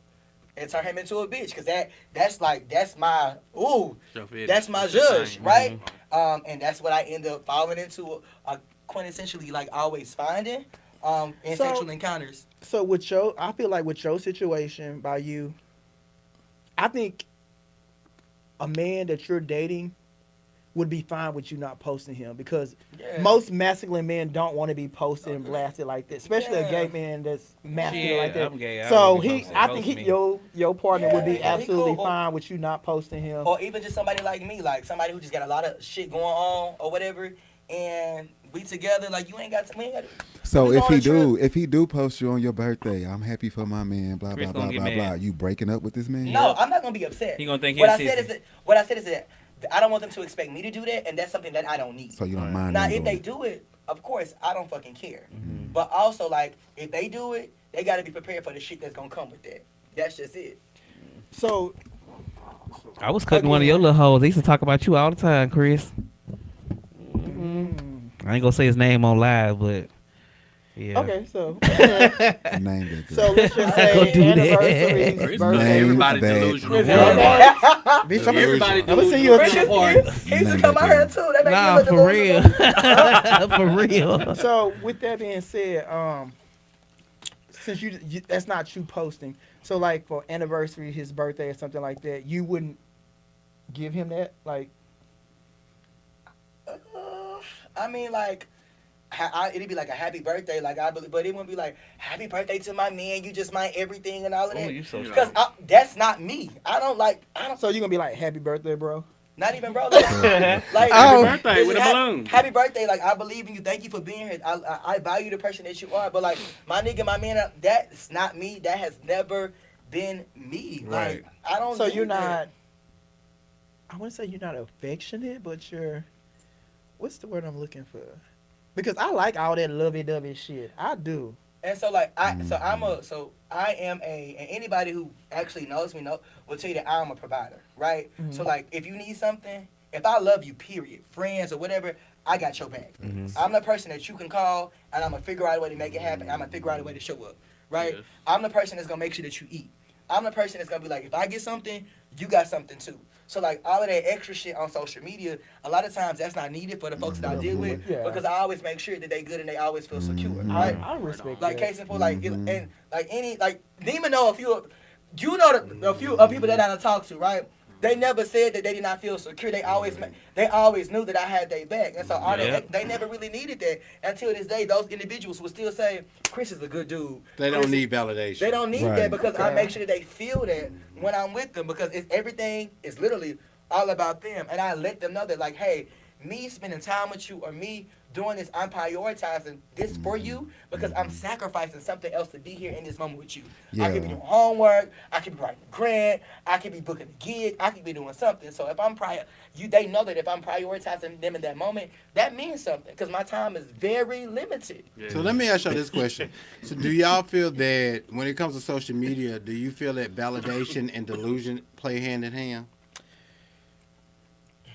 and turn him into a bitch, because that's my that's my judge, right? And that's what I end up falling into, quintessentially, like, always finding in sexual encounters. So I feel like with your situation by you, I think a man that you're dating would be fine with you not posting him, because most masculine men don't want to be posted and blasted like that, especially a gay man that's masculine like that. I'm gay. So I think your partner would be absolutely fine with you not posting him. Or even just somebody like me, like somebody who just got a lot of shit going on or whatever, and we together, like, we ain't got to. So if he do post you on your birthday, I'm happy for my man, blah blah blah blah blah. You breaking up with this man? No, I'm not gonna be upset. He gonna think what I said is that I don't want them to expect me to do that, and that's something that I don't need. So you don't mind? Now, if they do it, of course, I don't fucking care. But also, like, if they do it, they got to be prepared for the shit that's gonna come with that. That's just it. So I was cutting one of your little hoes. They used to talk about you all the time, Chris. I ain't gonna say his name on live, but yeah. okay, so Name that girl. so let's just say anniversaries, Chris, birthdays. everybody that delusional. Bitch, Everybody I'm gonna send you a delusional. He used to come out here too. That make Nah, me look for real. delusional. For real. So with that being said, since you that's not you posting, so like for anniversary, his birthday or something like that, you wouldn't give him that, like. I mean, like, it'd be like a happy birthday, like, I believe, but it wouldn't be like, happy birthday to my man, you just my everything and all of that. you so Because that's not me. I don't. So you're gonna be like, happy birthday, bro? Not even bro. Like, Happy birthday with a balloon. Happy birthday, like, I believe in you. Thank you for being here. I value the person that you are. But, like, my nigga, my man, that's not me. That has never been me. Right. Like, I don't. So do you're that. not. I wouldn't say you're not affectionate, but you're. What's the word I'm looking for? Because I like all that lovey-dovey shit. I do. And so, like, I am and anybody who actually knows me will tell you that I'm a provider, right? So, like, if you need something, if I love you, period, friends or whatever, I got your back. I'm the person that you can call, and I'm gonna figure out a way to make it happen. I'm gonna figure out a way to show up, right? Yes. I'm the person that's gonna make sure that you eat. I'm the person that's gonna be like, if I get something, you got something too. So, like, all of that extra shit on social media, a lot of times that's not needed for the folks that I deal with, because I always make sure that they good and they always feel secure, right? I respect Like, that. case in point, like, and like Nima know a few of people that I done talked to, right? They never said that they did not feel secure. They always knew that I had their back, and so they never really needed that until this day. Those individuals will still say, "Chris is a good dude." They don't need validation. They don't need Right. that, because I make sure that they feel that when I'm with them, because everything is literally all about them, and I let them know that, like, hey, me spending time with you or me doing this, I'm prioritizing this for you because I'm sacrificing something else to be here in this moment with you. I could be doing homework, I could be writing a grant, I could be booking a gig, I could be doing something. So if I'm they know that if I'm prioritizing them in that moment, that means something, because my time is very limited. Yeah. So let me ask y'all this question. So do y'all feel that when it comes to social media, do you feel that validation and delusion play hand in hand?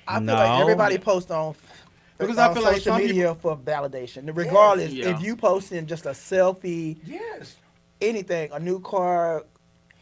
I feel No. like everybody posts on Because I feel like social some media for validation. Regardless, yeah. if you posting just a selfie, Yes. anything, a new car,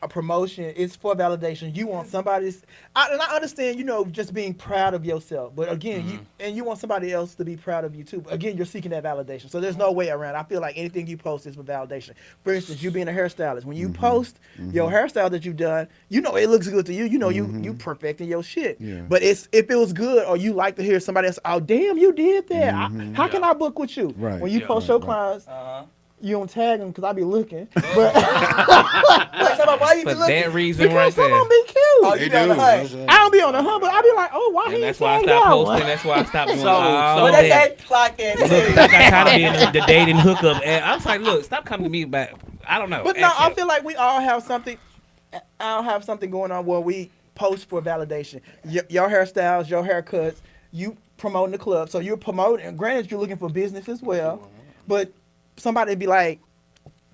a promotion, it's for validation. You want somebody's, and I understand, just being proud of yourself. But again, you want somebody else to be proud of you too. But again, you're seeking that validation. So there's no way around. I feel like anything you post is for validation. For instance, you being a hairstylist, when you post your hairstyle that you've done, it looks good to you. You perfecting your shit. Yeah. But if it was good, or you like to hear somebody else, oh damn, you did that. How can I book with you? Right. When you Yeah. post your Right. clients. Uh-huh. You don't tag them because I be looking. But Like, somebody, why you For be looking? that reason right because some of there. them be cute. Oh, They you be on the do. hunt. I don't be on the hunt, but I be like, oh, why he And ain't that's why I tagged stopped that posting. one? That's why I stopped doing So- all What they that. say? Clock in. Look, like I try to be in the dating hookup. And I'm like, look, stop coming to me back. I don't know. But no, I Actually, feel like we all have something. I'll have something going on where we post for validation. Your hairstyles, your haircuts, you promoting the club. So you're promoting. Granted, you're looking for business as well. But somebody be like,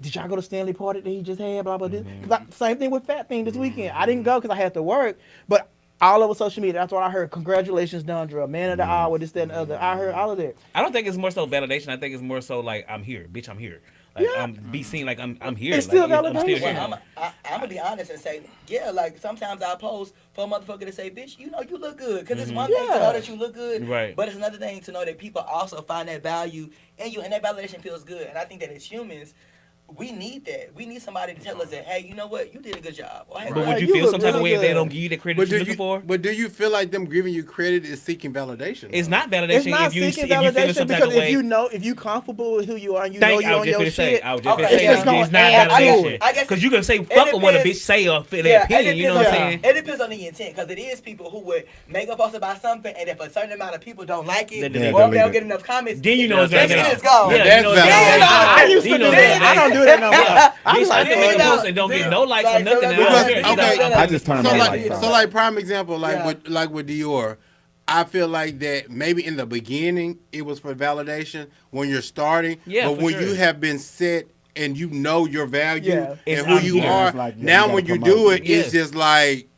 did y'all go to Stanley party that he just had? Blah, blah, blah. Same thing with Fat Thing this weekend. I didn't go because I had to work. But all over social media, that's what I heard. Congratulations, Dondra. Man of the hour, this, that, and the other. I heard all of that. I don't think it's more so validation. I think it's more so like I'm here, bitch. I'm here. Like Yeah. be seen like I'm here. It's like, still I'm validation. here. Well, I'm gonna be honest and say, yeah, like sometimes I post for a motherfucker to say, bitch, you look good. Because it's one thing to Yeah. know that you look good, Right. but it's another thing to know that people also find that value in you, and that validation feels good. And I think that as humans, we need that. We need somebody to tell us that, hey, you know what, you did a good job. Or, hey, But Right. would you You feel look some type of really way if they good. don't give you the credit But you're do looking you for? but do you feel like them giving you credit is seeking validation? It's though? not validation It's not if you seeking feel validation some type because of way. if you comfortable with who you are and you Thank know I you was on just your gonna say. shit, I was just Okay, gonna say yeah. it's not Add to validation. it. I guess Because you can say it fuck with what a bitch depends. say or for Yeah, their it opinion. You know what I'm depends saying? It depends on the intent, because it is people who would make a post about something, and if a certain amount of people don't like it, Then or delete if they it. don't get enough comments, Then you know it's then validation. it's gone. Yeah, That's you know it's validation. validation. I used to You do know that. I don't do that no more. I be Bitch, I like, can make a Yeah. post and don't get no likes or Like, nothing. so and that's- I don't Because, care. okay, I just turn So my like, lights so off. like prime example, like Yeah. with Dior, I feel like that maybe in the beginning it was for validation when you're starting, Yeah, but for when sure. you have been set and you know your value Yeah. It's and who I'm you here. are, It's like, yeah, now you when gotta you do promote it, it. it's Yeah. just like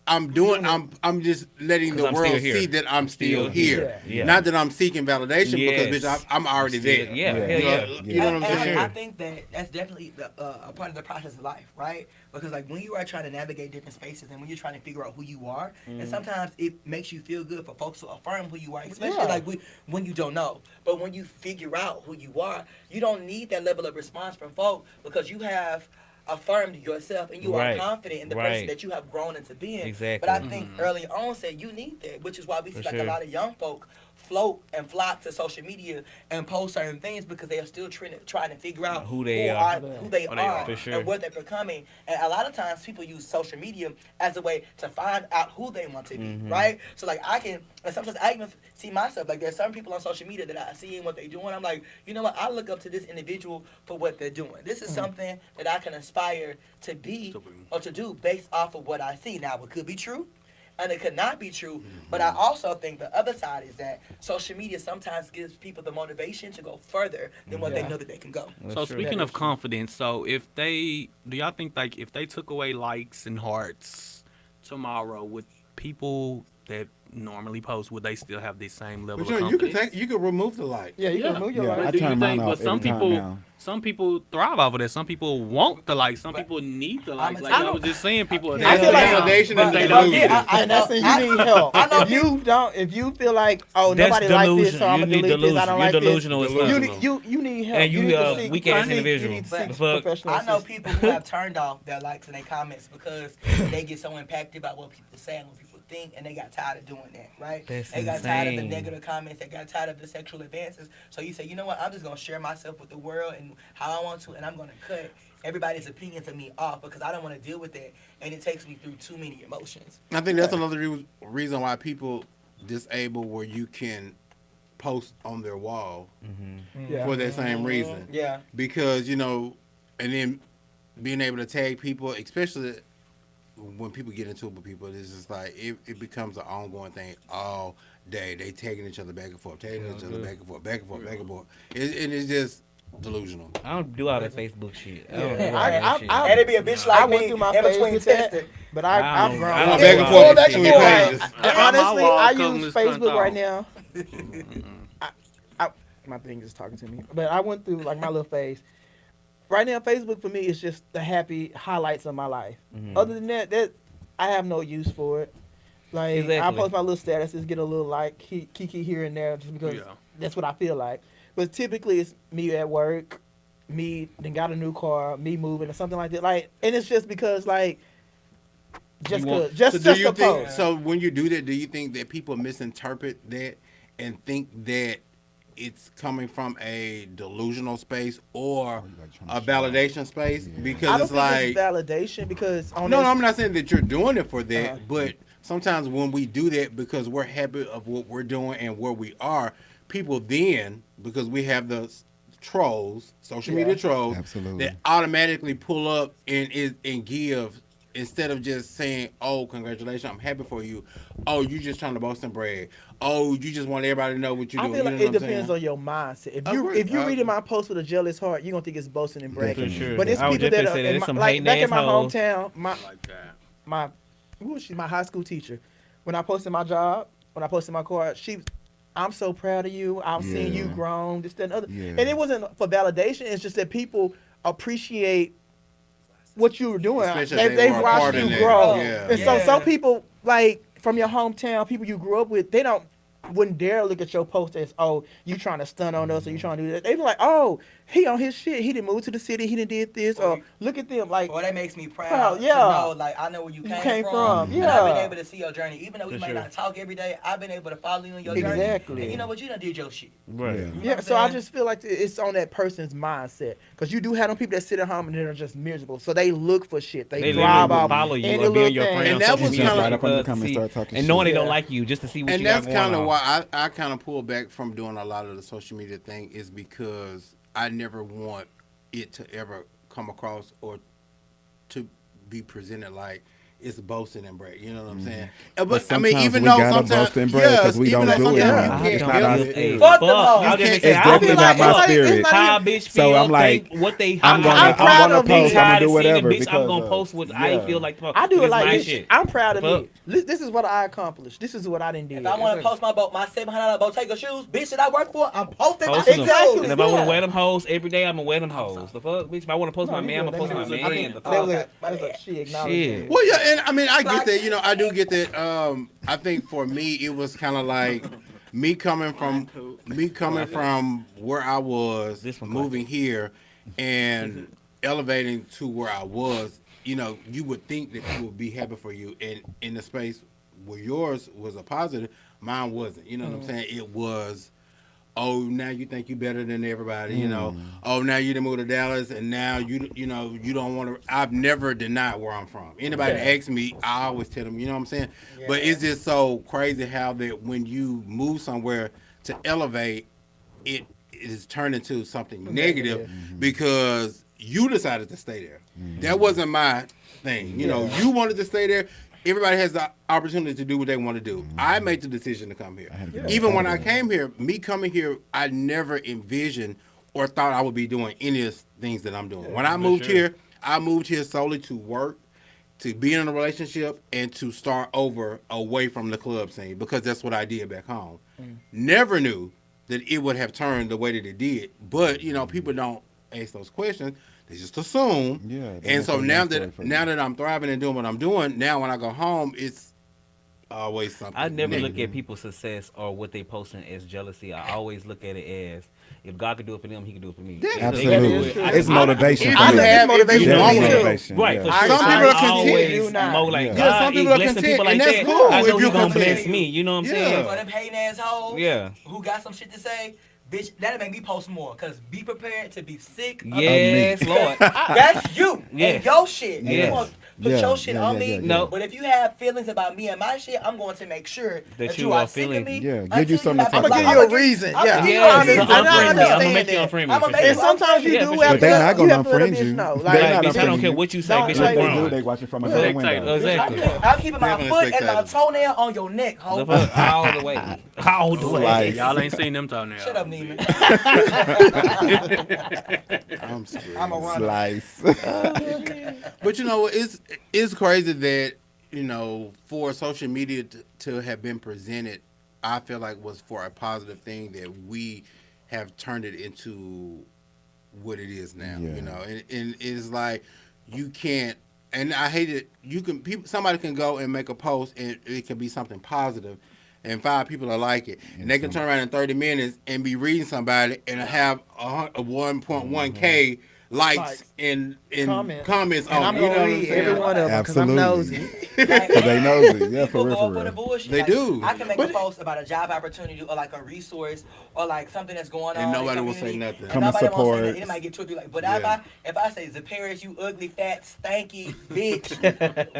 I'm just letting 'Cause the I'm world still here. see that I'm still still here. here. Yeah. Not that I'm seeking validation because Yes. bitch, I'm already there. Yeah, Yeah. hell You know, yeah. you know what I'm And saying? I think that that's definitely a part of the process of life, right? Because like when you are trying to navigate different spaces and when you're trying to figure out who you are, and sometimes it makes you feel good for folks to affirm who you are, especially Yeah. like when you don't know. But when you figure out who you are, you don't need that level of response from folk because you have affirmed yourself and you Right. are confident in the Right. person that you have grown into being. Exactly. But I think early on said you need that, which is why we see For like sure. a lot of young folk float and flock to social media and post certain things because they are still trying to figure out Who they are. who they Who they are, are. For sure. and what they're becoming. And a lot of times people use social media as a way to find out who they want to be, right? So like and sometimes I even see myself, like there's some people on social media that I see and what they're doing. I'm like, you know what? I look up to this individual for what they're doing. This is something that I can aspire to be or to do based off of what I see. Now, it could be true. And it could not be true, but I also think the other side is that social media sometimes gives people the motivation to go further than what they know that they can go. So speaking of confidence, so do y'all think like if they took away likes and hearts tomorrow, would people that normally post, would they still have this same level But of you confidence? you could remove the like. yeah, you can remove your Yeah, life. I Do you turn mine think? off But some every time people, now. some people thrive off of that. Some people want the likes. Some people need the likes. Like I was just saying, people. I feel like validation but is they the don't illusion. get it. And that's when you need help. I know If you feel like, oh, That's nobody like this, so I'm delusion. gonna You need delete this. I delusion. don't You're like this. delusional as fuck. You need help. And you need to a seek- weak-ass you need- individual. You need to The seek fuck? professional I know assistance. people who have turned off their likes and their comments because they get so impacted by what people say and what people think, and they got tired of doing that, right? That's they got tired of the insane. negative comments. They got tired of the sexual advances. So you say, you know what? I'm just gonna share myself with the world and how I want to, and I'm gonna cut everybody's opinions of me off because I don't want to deal with that, and it takes me through too many emotions. I think that's another reason why people disable where you can post on their wall Yeah. for that same reason. Yeah. Because, and then being able to tag people, especially when people get into it with people, it's just like it becomes an ongoing thing all day. They tagging each other back and forth, tagging each other back and forth, back and forth, back and forth. And it's just delusional. I don't do all that Facebook shit. I don't do all I- that shit. And it be a bitch I like went me through my in phase between with that, testing. but I I've don't- grown. I don't Back and do all forth that between shit. pages. And honestly, wall I comes use this Facebook cunt right off. now My thing is talking to me, but I went through like my little phase. Right now, Facebook for me is just the happy highlights of my life. Other than that I have no use for it. Like I Exactly. post my little statuses, get a little like kiki here and there, just because that's what I feel like. But typically, it's me at work, me then got a new car, me moving or something like that. Like, and it's just because like, just to post. So when you do that, do you think that people misinterpret that and think that it's coming from a delusional space or a validation space? Because I don't it's think like it's validation because no, I'm not saying that you're doing it for that, but sometimes when we do that because we're happy of what we're doing and where we are, people then, because we have the trolls, social media trolls, Absolutely. that automatically pull up and give, instead of just saying, "Oh, congratulations, I'm happy for you." Oh, you just trying to boast and brag. Oh, you just want everybody to know what you're I doing. feel like You know it what I'm depends saying? on your mindset. Agree. If you reading my post with a jealous heart, you're gonna think it's boasting and bragging. For sure. But it's I was people just that gonna are say that. in It's my, some like back hating in my assholes. hometown, Like that. who was she? My high school teacher. When I posted my job, when I posted my card, I'm so proud of you. I've seen you Yeah. grown, this, that, and other. Yeah. And it wasn't for validation. It's just that people appreciate what you were doing. Especially if They they were a watched part you in that. grow. Yeah. And so Yeah. some people, like from your hometown, people you grew up with, they wouldn't dare look at your post as, oh, you trying to stun on us or you trying to do that. They be like, oh, he on his shit. He didn't move to the city. He didn't did this. Or look at them. Like, Well, that makes me proud. Proud, To yeah. know, like, I know where you came from. And I've been yeah. able to see your journey. Even though we For may sure. not talk every day, I've been able to follow you in your journey. Exactly. And you know what? You done did your shit. Right. Yeah. You know Yeah, what so I'm I saying? just feel like it's on that person's mindset. Because you do have them people that sit at home and they're just miserable. So they look for shit. They drive literally off follow you any or be little on your thing. friend And on that social was media kinda right up on the because to comment, see- start talking and knowing shit. they don't Yeah. like you just to see what And you got that's going kind of on. why I kind of pull back from doing a lot of the social media thing, is because I never want it to ever come across or to be presented like it's boasting and brag. You know what I'm saying? But I mean, sometimes even we though gotta sometimes boast and brag 'cause we even don't though do it sometimes now. you I can't It's don't not help our- it. hey, Fuck fuck. them hoes. I was just gonna It's say, I definitely feel not like my fuck spirit. how a bitch So feel, I'm like, think what they I'm gonna- I'm proud of post, me. I'm gonna do whatever Bitch, I'm because gonna of- post what I yeah. feel like. To post. I do it It's like my this. shit. I'm proud of Fuck. me. This is what I accomplished. This is what I didn't do. If I want to post my $700 Bottega shoes, bitch, that I work for, I'm posting my Posting them. Exactly. And if I want Yeah. to wear them hoes every day, I'm gonna wear them hoes. The fuck, bitch. If I want to post my man, I'm gonna post my man. The fuck. She acknowledged Shit. it. Well, yeah, and I mean, I get that. You know, I do get that. I think for me, it was kind of like me coming from where I was, This one moving here, and elevating to where I was. You know, you would think that people would be happy for you, and in the space where yours was a positive, mine wasn't. You know what I'm saying? It was, oh, now you think you better than everybody, you know. Oh, now you done moved to Dallas, and now you know you don't want to. I've never denied where I'm from. Anybody that asks me, I always tell them, you know what I'm saying. But it's just so crazy how that when you move somewhere to elevate, it is turned into something negative because you decided to stay there. That wasn't my thing. You know, you wanted to stay there. Everybody has the opportunity to do what they want to do. I made the decision to come here. Even when I came here, me coming here, I never envisioned or thought I would be doing any of the things that I'm doing. When I moved here, I moved here solely to work, to be in a relationship, and to start over away from the club scene because that's what I did back home. Never knew that it would have turned the way that it did. But, you know, people don't ask those questions. They just assume. Yeah, they And make so up now their story for that you. I'm thriving and doing what I'm doing, now when I go home, it's always something. I never negative. look at people's success or what they posting as jealousy. I always look at it as if God could do it for them, He can do it for me. Absolutely. It's true. It's motivation. If for you me. have- motivation if you for want me, to- too. motivation. Right, yeah. for Some sure. people I are content. always Do not. more like Yeah. God some is people are blessing content, people like and that's that. cool I if know you're He gonna content. bless me. You know what I'm Yeah. saying? For them hating assholes Yeah. who got some shit to say, bitch, that'll make me post more. Because be prepared to be sick. of Yes, me. Lord. That's you Yes. and your shit. And Yes. you want to put Yeah, your shit yeah, on yeah, me. yeah, No. But if you have feelings about me and my shit, I'm going to make sure that you you are are sick feeling- of me. Yeah, give until you something to have talk a I'm gonna block. give you a I'ma reason. I'ma Yeah, give you Yes, a I reason. mean, so I unfriendly. I'm gonna understand make you that. unfriendly. I'ma for make sure. And sometimes you Yeah, do for have sure. But they not you gonna have to let a unfriend bitch you. know. They Like, Like, not bitch, I don't unfriending care you. what you say, Don't bitch. say I'm What they that. do, grown. they watch it from Right, another exactly, window. exactly. I'm keeping my Definitely foot and my spectacular. toenail on your neck, The ho. fuck, all the way. All the way. Slice. Y'all ain't seen them toenails. Shut up, Neiman. I'm screwed. I'm a runner. Slice. But you know, it's crazy that, you know, for social media to have been presented I feel like was for a positive thing that we have turned it into what it is now. Yeah. You know, and it's like you can't. And I hate it. You can people. Somebody can go and make a post, and it can be something positive, and 5 people will like it, and they can turn around in 30 minutes and be reading somebody and have a 1.1K likes Likes. in Comments. comments And on I'm it. You know gonna what I'm read saying? every one of them because I'm Absolutely. nosy. Cause they nosy. Yeah, People for real, go for for the real. bullshit. They Like, do. I can make But a post about a job opportunity or like a resource or like something that's going on. And in nobody the will say community, nothing. and Come and nobody won't say support. nothing. It might get 2 or 3 like. But Yeah. if I say Zaparius, you ugly, fat, stanky bitch,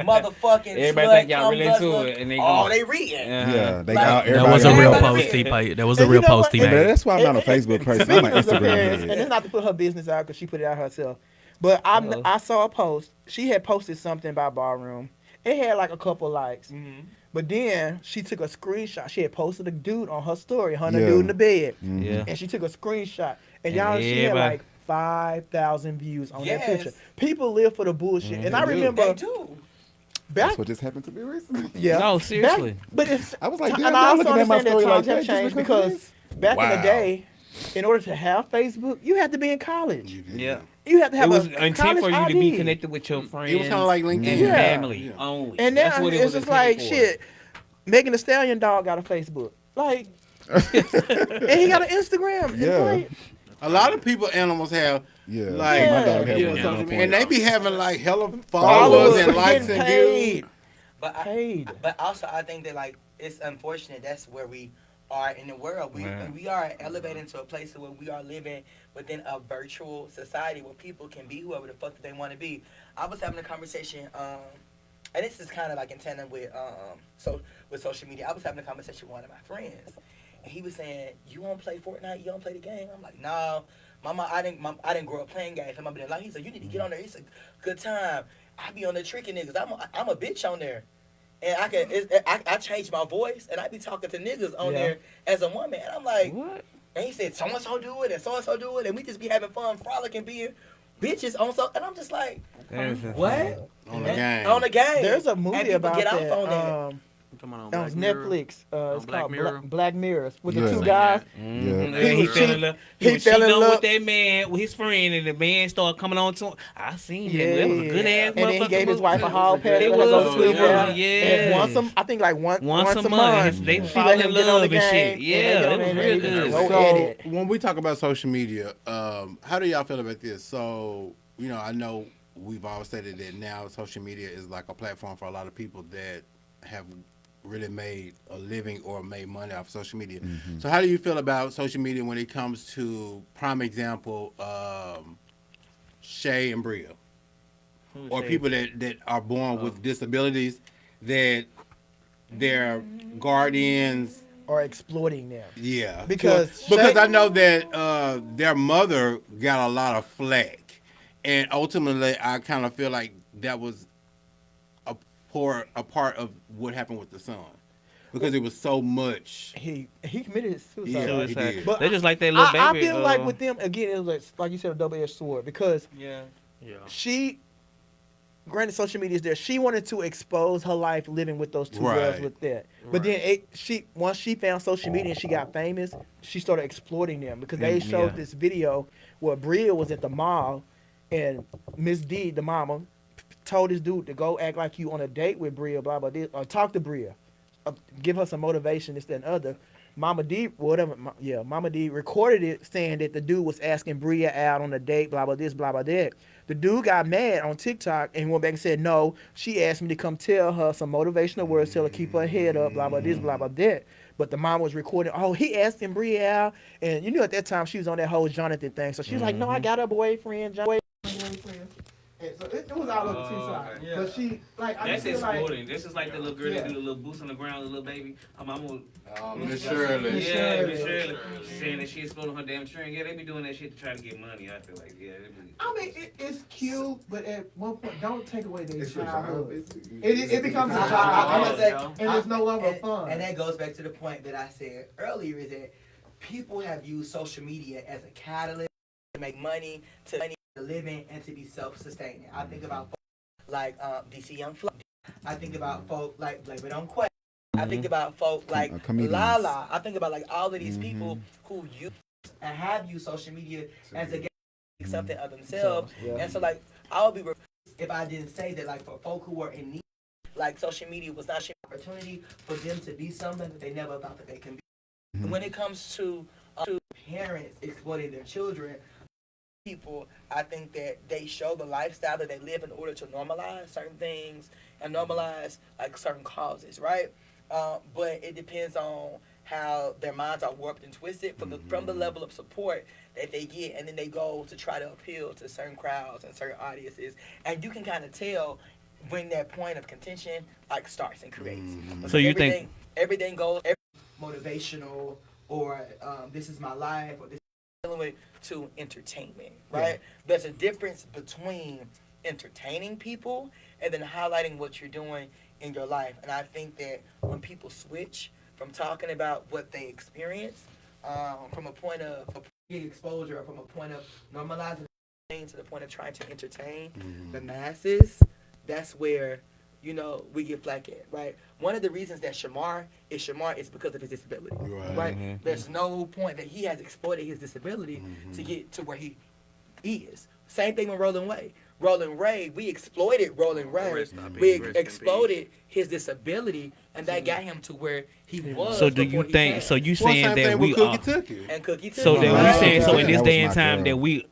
motherfucking Everybody slut, think y'all cum really into guzzler, it, and they oh, go. they reading. Yeah, they Like, got that That everybody. was a got real that. post he paid. That was a And real you know post what? he And made. That's why I'm not a Facebook person. I'm Speaking an of Instagram Paris, and head. it's not to put her business out because she put it out herself. But I saw a post. She had posted something about ballroom. It had like a couple likes. But then she took a screenshot. She had posted a dude on her story, her and a Yeah. dude in the bed. Yeah. And she took a screenshot. And And y'all, she had everybody- like 5,000 views on Yes. that picture. People live for the bullshit. And I They do. remember They do. back. That's what just happened to me recently. Yeah. No, seriously. But it's, I was like, and damn, I y'all also looking at my understand that story like times have that just changed because of because this? back in the Wow. day, in order to have Facebook, you had to be in college. Yeah. You had to It have was a intent college for you ID. to be connected with your friends. It was kind of like LinkedIn. and Yeah. family Yeah. only. And That's now what it it's was just intended like for. shit. Megan Thee Stallion dog got a Facebook, like, and he got an Instagram. It's Yeah. like, A lot of people, animals have, Yeah, like, Yeah. my dog had yeah, one. social at one media, and point. they be having like hella followers followers and and likes getting and paid. views. But Paid. But also, I think that like it's unfortunate. That's where we are in the world. Man. We are elevating to a place where we are living within a virtual society where people can be whoever the fuck that they want to be. I was having a conversation, and this is kind of like in tandem with with social media. I was having a conversation with one of my friends, and he was saying, "You don't play Fortnite? You don't play the game?" I'm like, "No, mama, I didn't grow up playing games. My mama didn't like." He said, "You need to get on there. It's a good time. I be on there tricking niggas. I'm a bitch on there." And I changed my voice, and I be talking to niggas on Yeah. there as a woman. And I'm like, What? and he said, so and so do it, and so do it, and we just be having fun, frolicking, being bitches on so. And I'm just like, what? On the game. On the game. There's a And movie people about get off that. on that. That was Netflix. It's Black called Mirror? Black Mirrors with the Yeah. two guys. Mm-hmm. Yeah. And He he was fell cheap. in love. He He was fell in cheating on love. with that man, with his friend, and the man started coming on to him. I seen that. That was a good ass. And then he gave his motherfucker wife a movie. hall pass. It for her to go was, to sleep it with. was, yeah. And once a month. month. They She fall let in him get on the love and shit. game, and Yeah, they get it on was there real and they good. go So at it. when we talk about social media, how do y'all feel about this? So I know we've always stated that now social media is like a platform for a lot of people that have really made a living or made money off of social media. So how do you feel about social media when it comes to prime example, Shay and Bria, or people that are born with disabilities that their guardians? Or exploiting them. Yeah, Because because Shay- I know that their mother got a lot of flack, and ultimately I kind of feel like that was a part of what happened with the son, because it was so much. He committed suicide. Yeah, he Suicide. did. But They just like that little I baby. feel like with them again, it was like you said, a double-edged sword because Yeah. she, granted, social media is there. She wanted to expose her life living with those two girls Right. with that. But then once she found social media and she got famous, she started exploiting them because they showed this video where Bria was at the mall and Miss D, the mama, told this dude to go act like you on a date with Bria, blah blah, or talk to Bria, give her some motivation, this that and other. Mama D, Mama D recorded it saying that the dude was asking Bria out on a date, blah blah this, blah blah that. The dude got mad on TikTok and went back and said, no, she asked me to come tell her some motivational words, tell her keep her head up, blah blah this, blah blah that. But the mom was recording, oh, he asked him Bria out, and at that time she was on that whole Jonathan thing, so she was like, no, I got a boyfriend, And so it was all over two sides. okay. But she, like, I That's just feel like, exploiting. This is like the little girl Yeah. that do the little boots on the ground, the little baby. Her mama. Miss Shirley. Yeah, Shirley. Miss Shirley. Saying that she exploded her damn string. Yeah, they be doing that shit to try to get money. I feel like, yeah. They be, I mean, it's cute, but at one point, don't take away their childhood. It becomes a I'm job, gonna say, and it's no longer fun. And that goes back to the point that I said earlier is that people have used social media as a catalyst to make money, to live in, and to be self-sustaining. I think about folk like DC Young Fly. I think about folk like Blame It on Quest. I think about folk like comedians. Lala. I think about like all of these people who use and have used social media as a something of themselves. And so like I would be remiss if I didn't say that like for folk who were in need, like social media was not an opportunity for them to be something that they never thought that they can be. When it comes to parents exploiting their children, people, I think that they show the lifestyle that they live in order to normalize certain things and normalize like certain causes, right? But it depends on how their minds are warped and twisted from the level of support that they get, and then they go to try to appeal to certain crowds and certain audiences, and you can kind of tell when that point of contention like starts and creates. So you think everything goes motivational or this is my life or this is dealing with to entertainment, right? There's a difference between entertaining people and then highlighting what you're doing in your life. And I think that when people switch from talking about what they experience from a point of exposure or from a point of normalizing things to the point of trying to entertain the masses, that's where, you know, we get flack at, right? One of the reasons that Shamar is because of his disability, right? There's no point that he has exploited his disability to get to where he is. Same thing with Rolling Ray. Rolling Ray, we exploited Rolling Ray. We exploited his disability, and that got him to where he was. So do you think? So you saying that we Cookie are? took it. And Cookie took So it, that right? we saying so in this That day was and my time girl. that we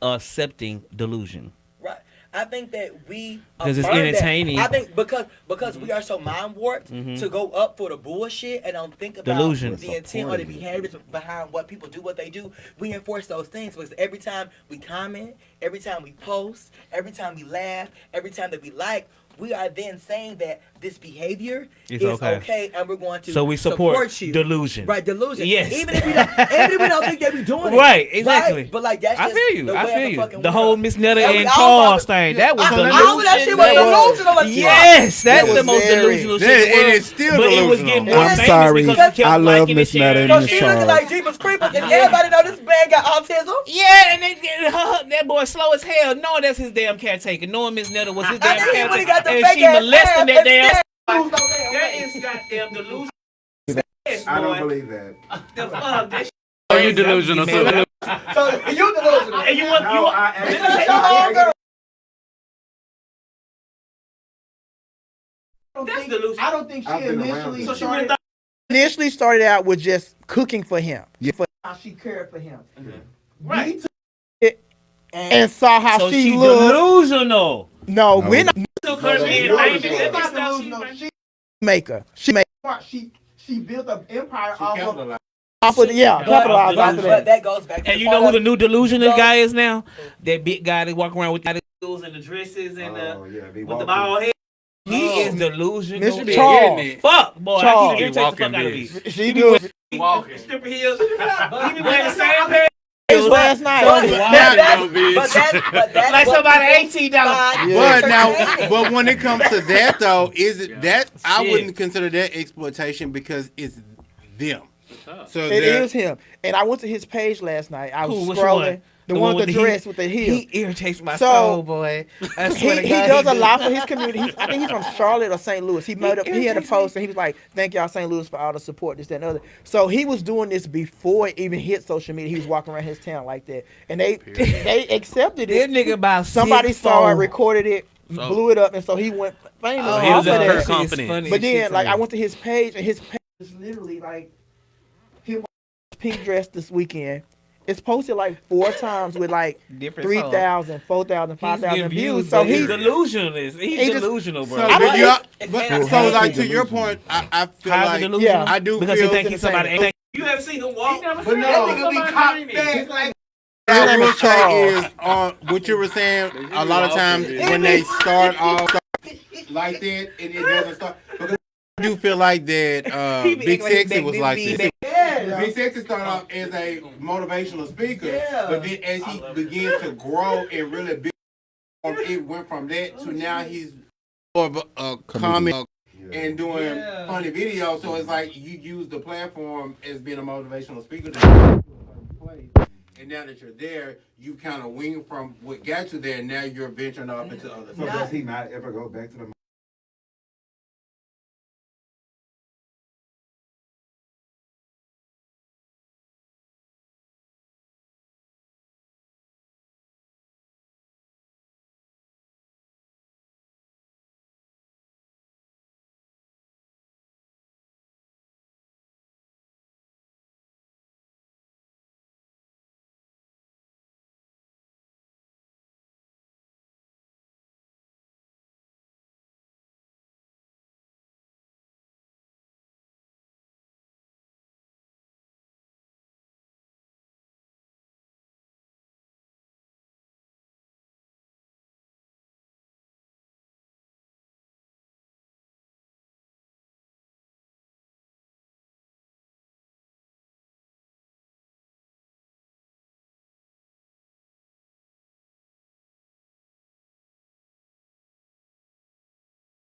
accepting delusion. Right. I think that we 'Cause it's affirm that. entertaining. I think because we are so mind warped to go up for the bullshit and don't think about Delusion. the intent or the behaviors behind what people do, what they do. We enforce those things because every time we comment, every time we post, every time we laugh, every time that we like, we are then saying that this behavior is okay and we're going to So we support you. delusion. Right, delusion. Yes. Even if we don't think they be doing it. Right, exactly. Right? But like that's I just feel you. the I way feel of the you. fucking The world. whole Miss Netta And we and all Charles fucking- thing. That was All delusion. of that shit was delusional as fuck. Yes, that's That the was most very- delusional shit. in the And world. it's still but it was delusional. getting more I'm famous sorry. because we kept I love liking Miss and sharing Netta it. and She looking like Jeepers Creepers, and everybody know this man got autism. Yeah, and that boy slow as hell, knowing that's his damn caretaker, knowing Miss Netta was his damn And then when he caretaker, got the and fake she ass molesting ass that and damn. still That lose no damn is goddamn delusional. Yes, I don't boy. believe that. The fuck, that shit. Oh, you delusional. Man, So you delusional. and you want No, you I That's your actually. homegirl. that's delusional. I don't think she I've been around initially this. So she started, went initially started out with just cooking for him. Yeah. For how she cared for him. Right. We took it and saw how So she she looked. delusional. No, No. we're not Took her No, being no, famous. no, That no. bitch thought she delusional. was- She maker. She built an empire off of Capitalized. off of capitalized off of But that. that goes back to And the you know who part the of- new delusional guy is now? That big guy that walk around with the heels and the dresses and Oh, yeah, they with the walk bald head. He Oh. is delusional. Mr. as Charles. fuck, boy. Charles. He irritates the fuck out of me. She do it Walking. Stripper heels. He be wearing the same pair. last night. But bitch. that's Like what somebody people $18. find But now, entertaining. but when it comes to that though, is it that I Shit. wouldn't consider that exploitation because it's them. So It they're- is him. And I went to his page last night. I was Who? Which scrolling. one? The one with the dress with the heel. He irritates my So, soul, boy. I swear to He God, does a do. lot for his community. I think he's from Charlotte or St. Louis. He had a irritates post and he was like, "Thank y'all, St. Louis, for all the support, this, that, and other." So he was doing this before it even hit social media. He was walking around his town like that, and they accepted That it. nigga about Somebody saw it, 6'4". recorded it, So- blew it up, and so he went famous. Oh, he was off of just that. very shit is confident. funny But as shit then, to like, me. I went to his page, and his page is literally like him pink dress this weekend. It's posted like 4 times with like Different 3,000, 4,000, 5,000 views. So So he's he's delusional. He's he just- delusional, bro. So, I but don't- you, it's but, entertaining. so like to your point, I feel How's like it delusional? Yeah. I do because feel he think he's somebody. entertaining. You ever seen him walk? But no, that nigga be cocked back like. what I name will is say Charles. is what you were saying. A lot of times when they start off like that, and it doesn't start. Because I do feel like that He be Big acting like Sexy that was big like B, this. yeah. Big Sexy started off as a motivational speaker, Yeah. but then as he began to grow and really build, it went from that to now he's more of a comic and doing funny videos. So it's like you use the platform as being a motivational speaker to get to a certain place. And now that you're there, you kind of wing from what got you there. And now you're venturing off into other So stuff. does he not ever go back to the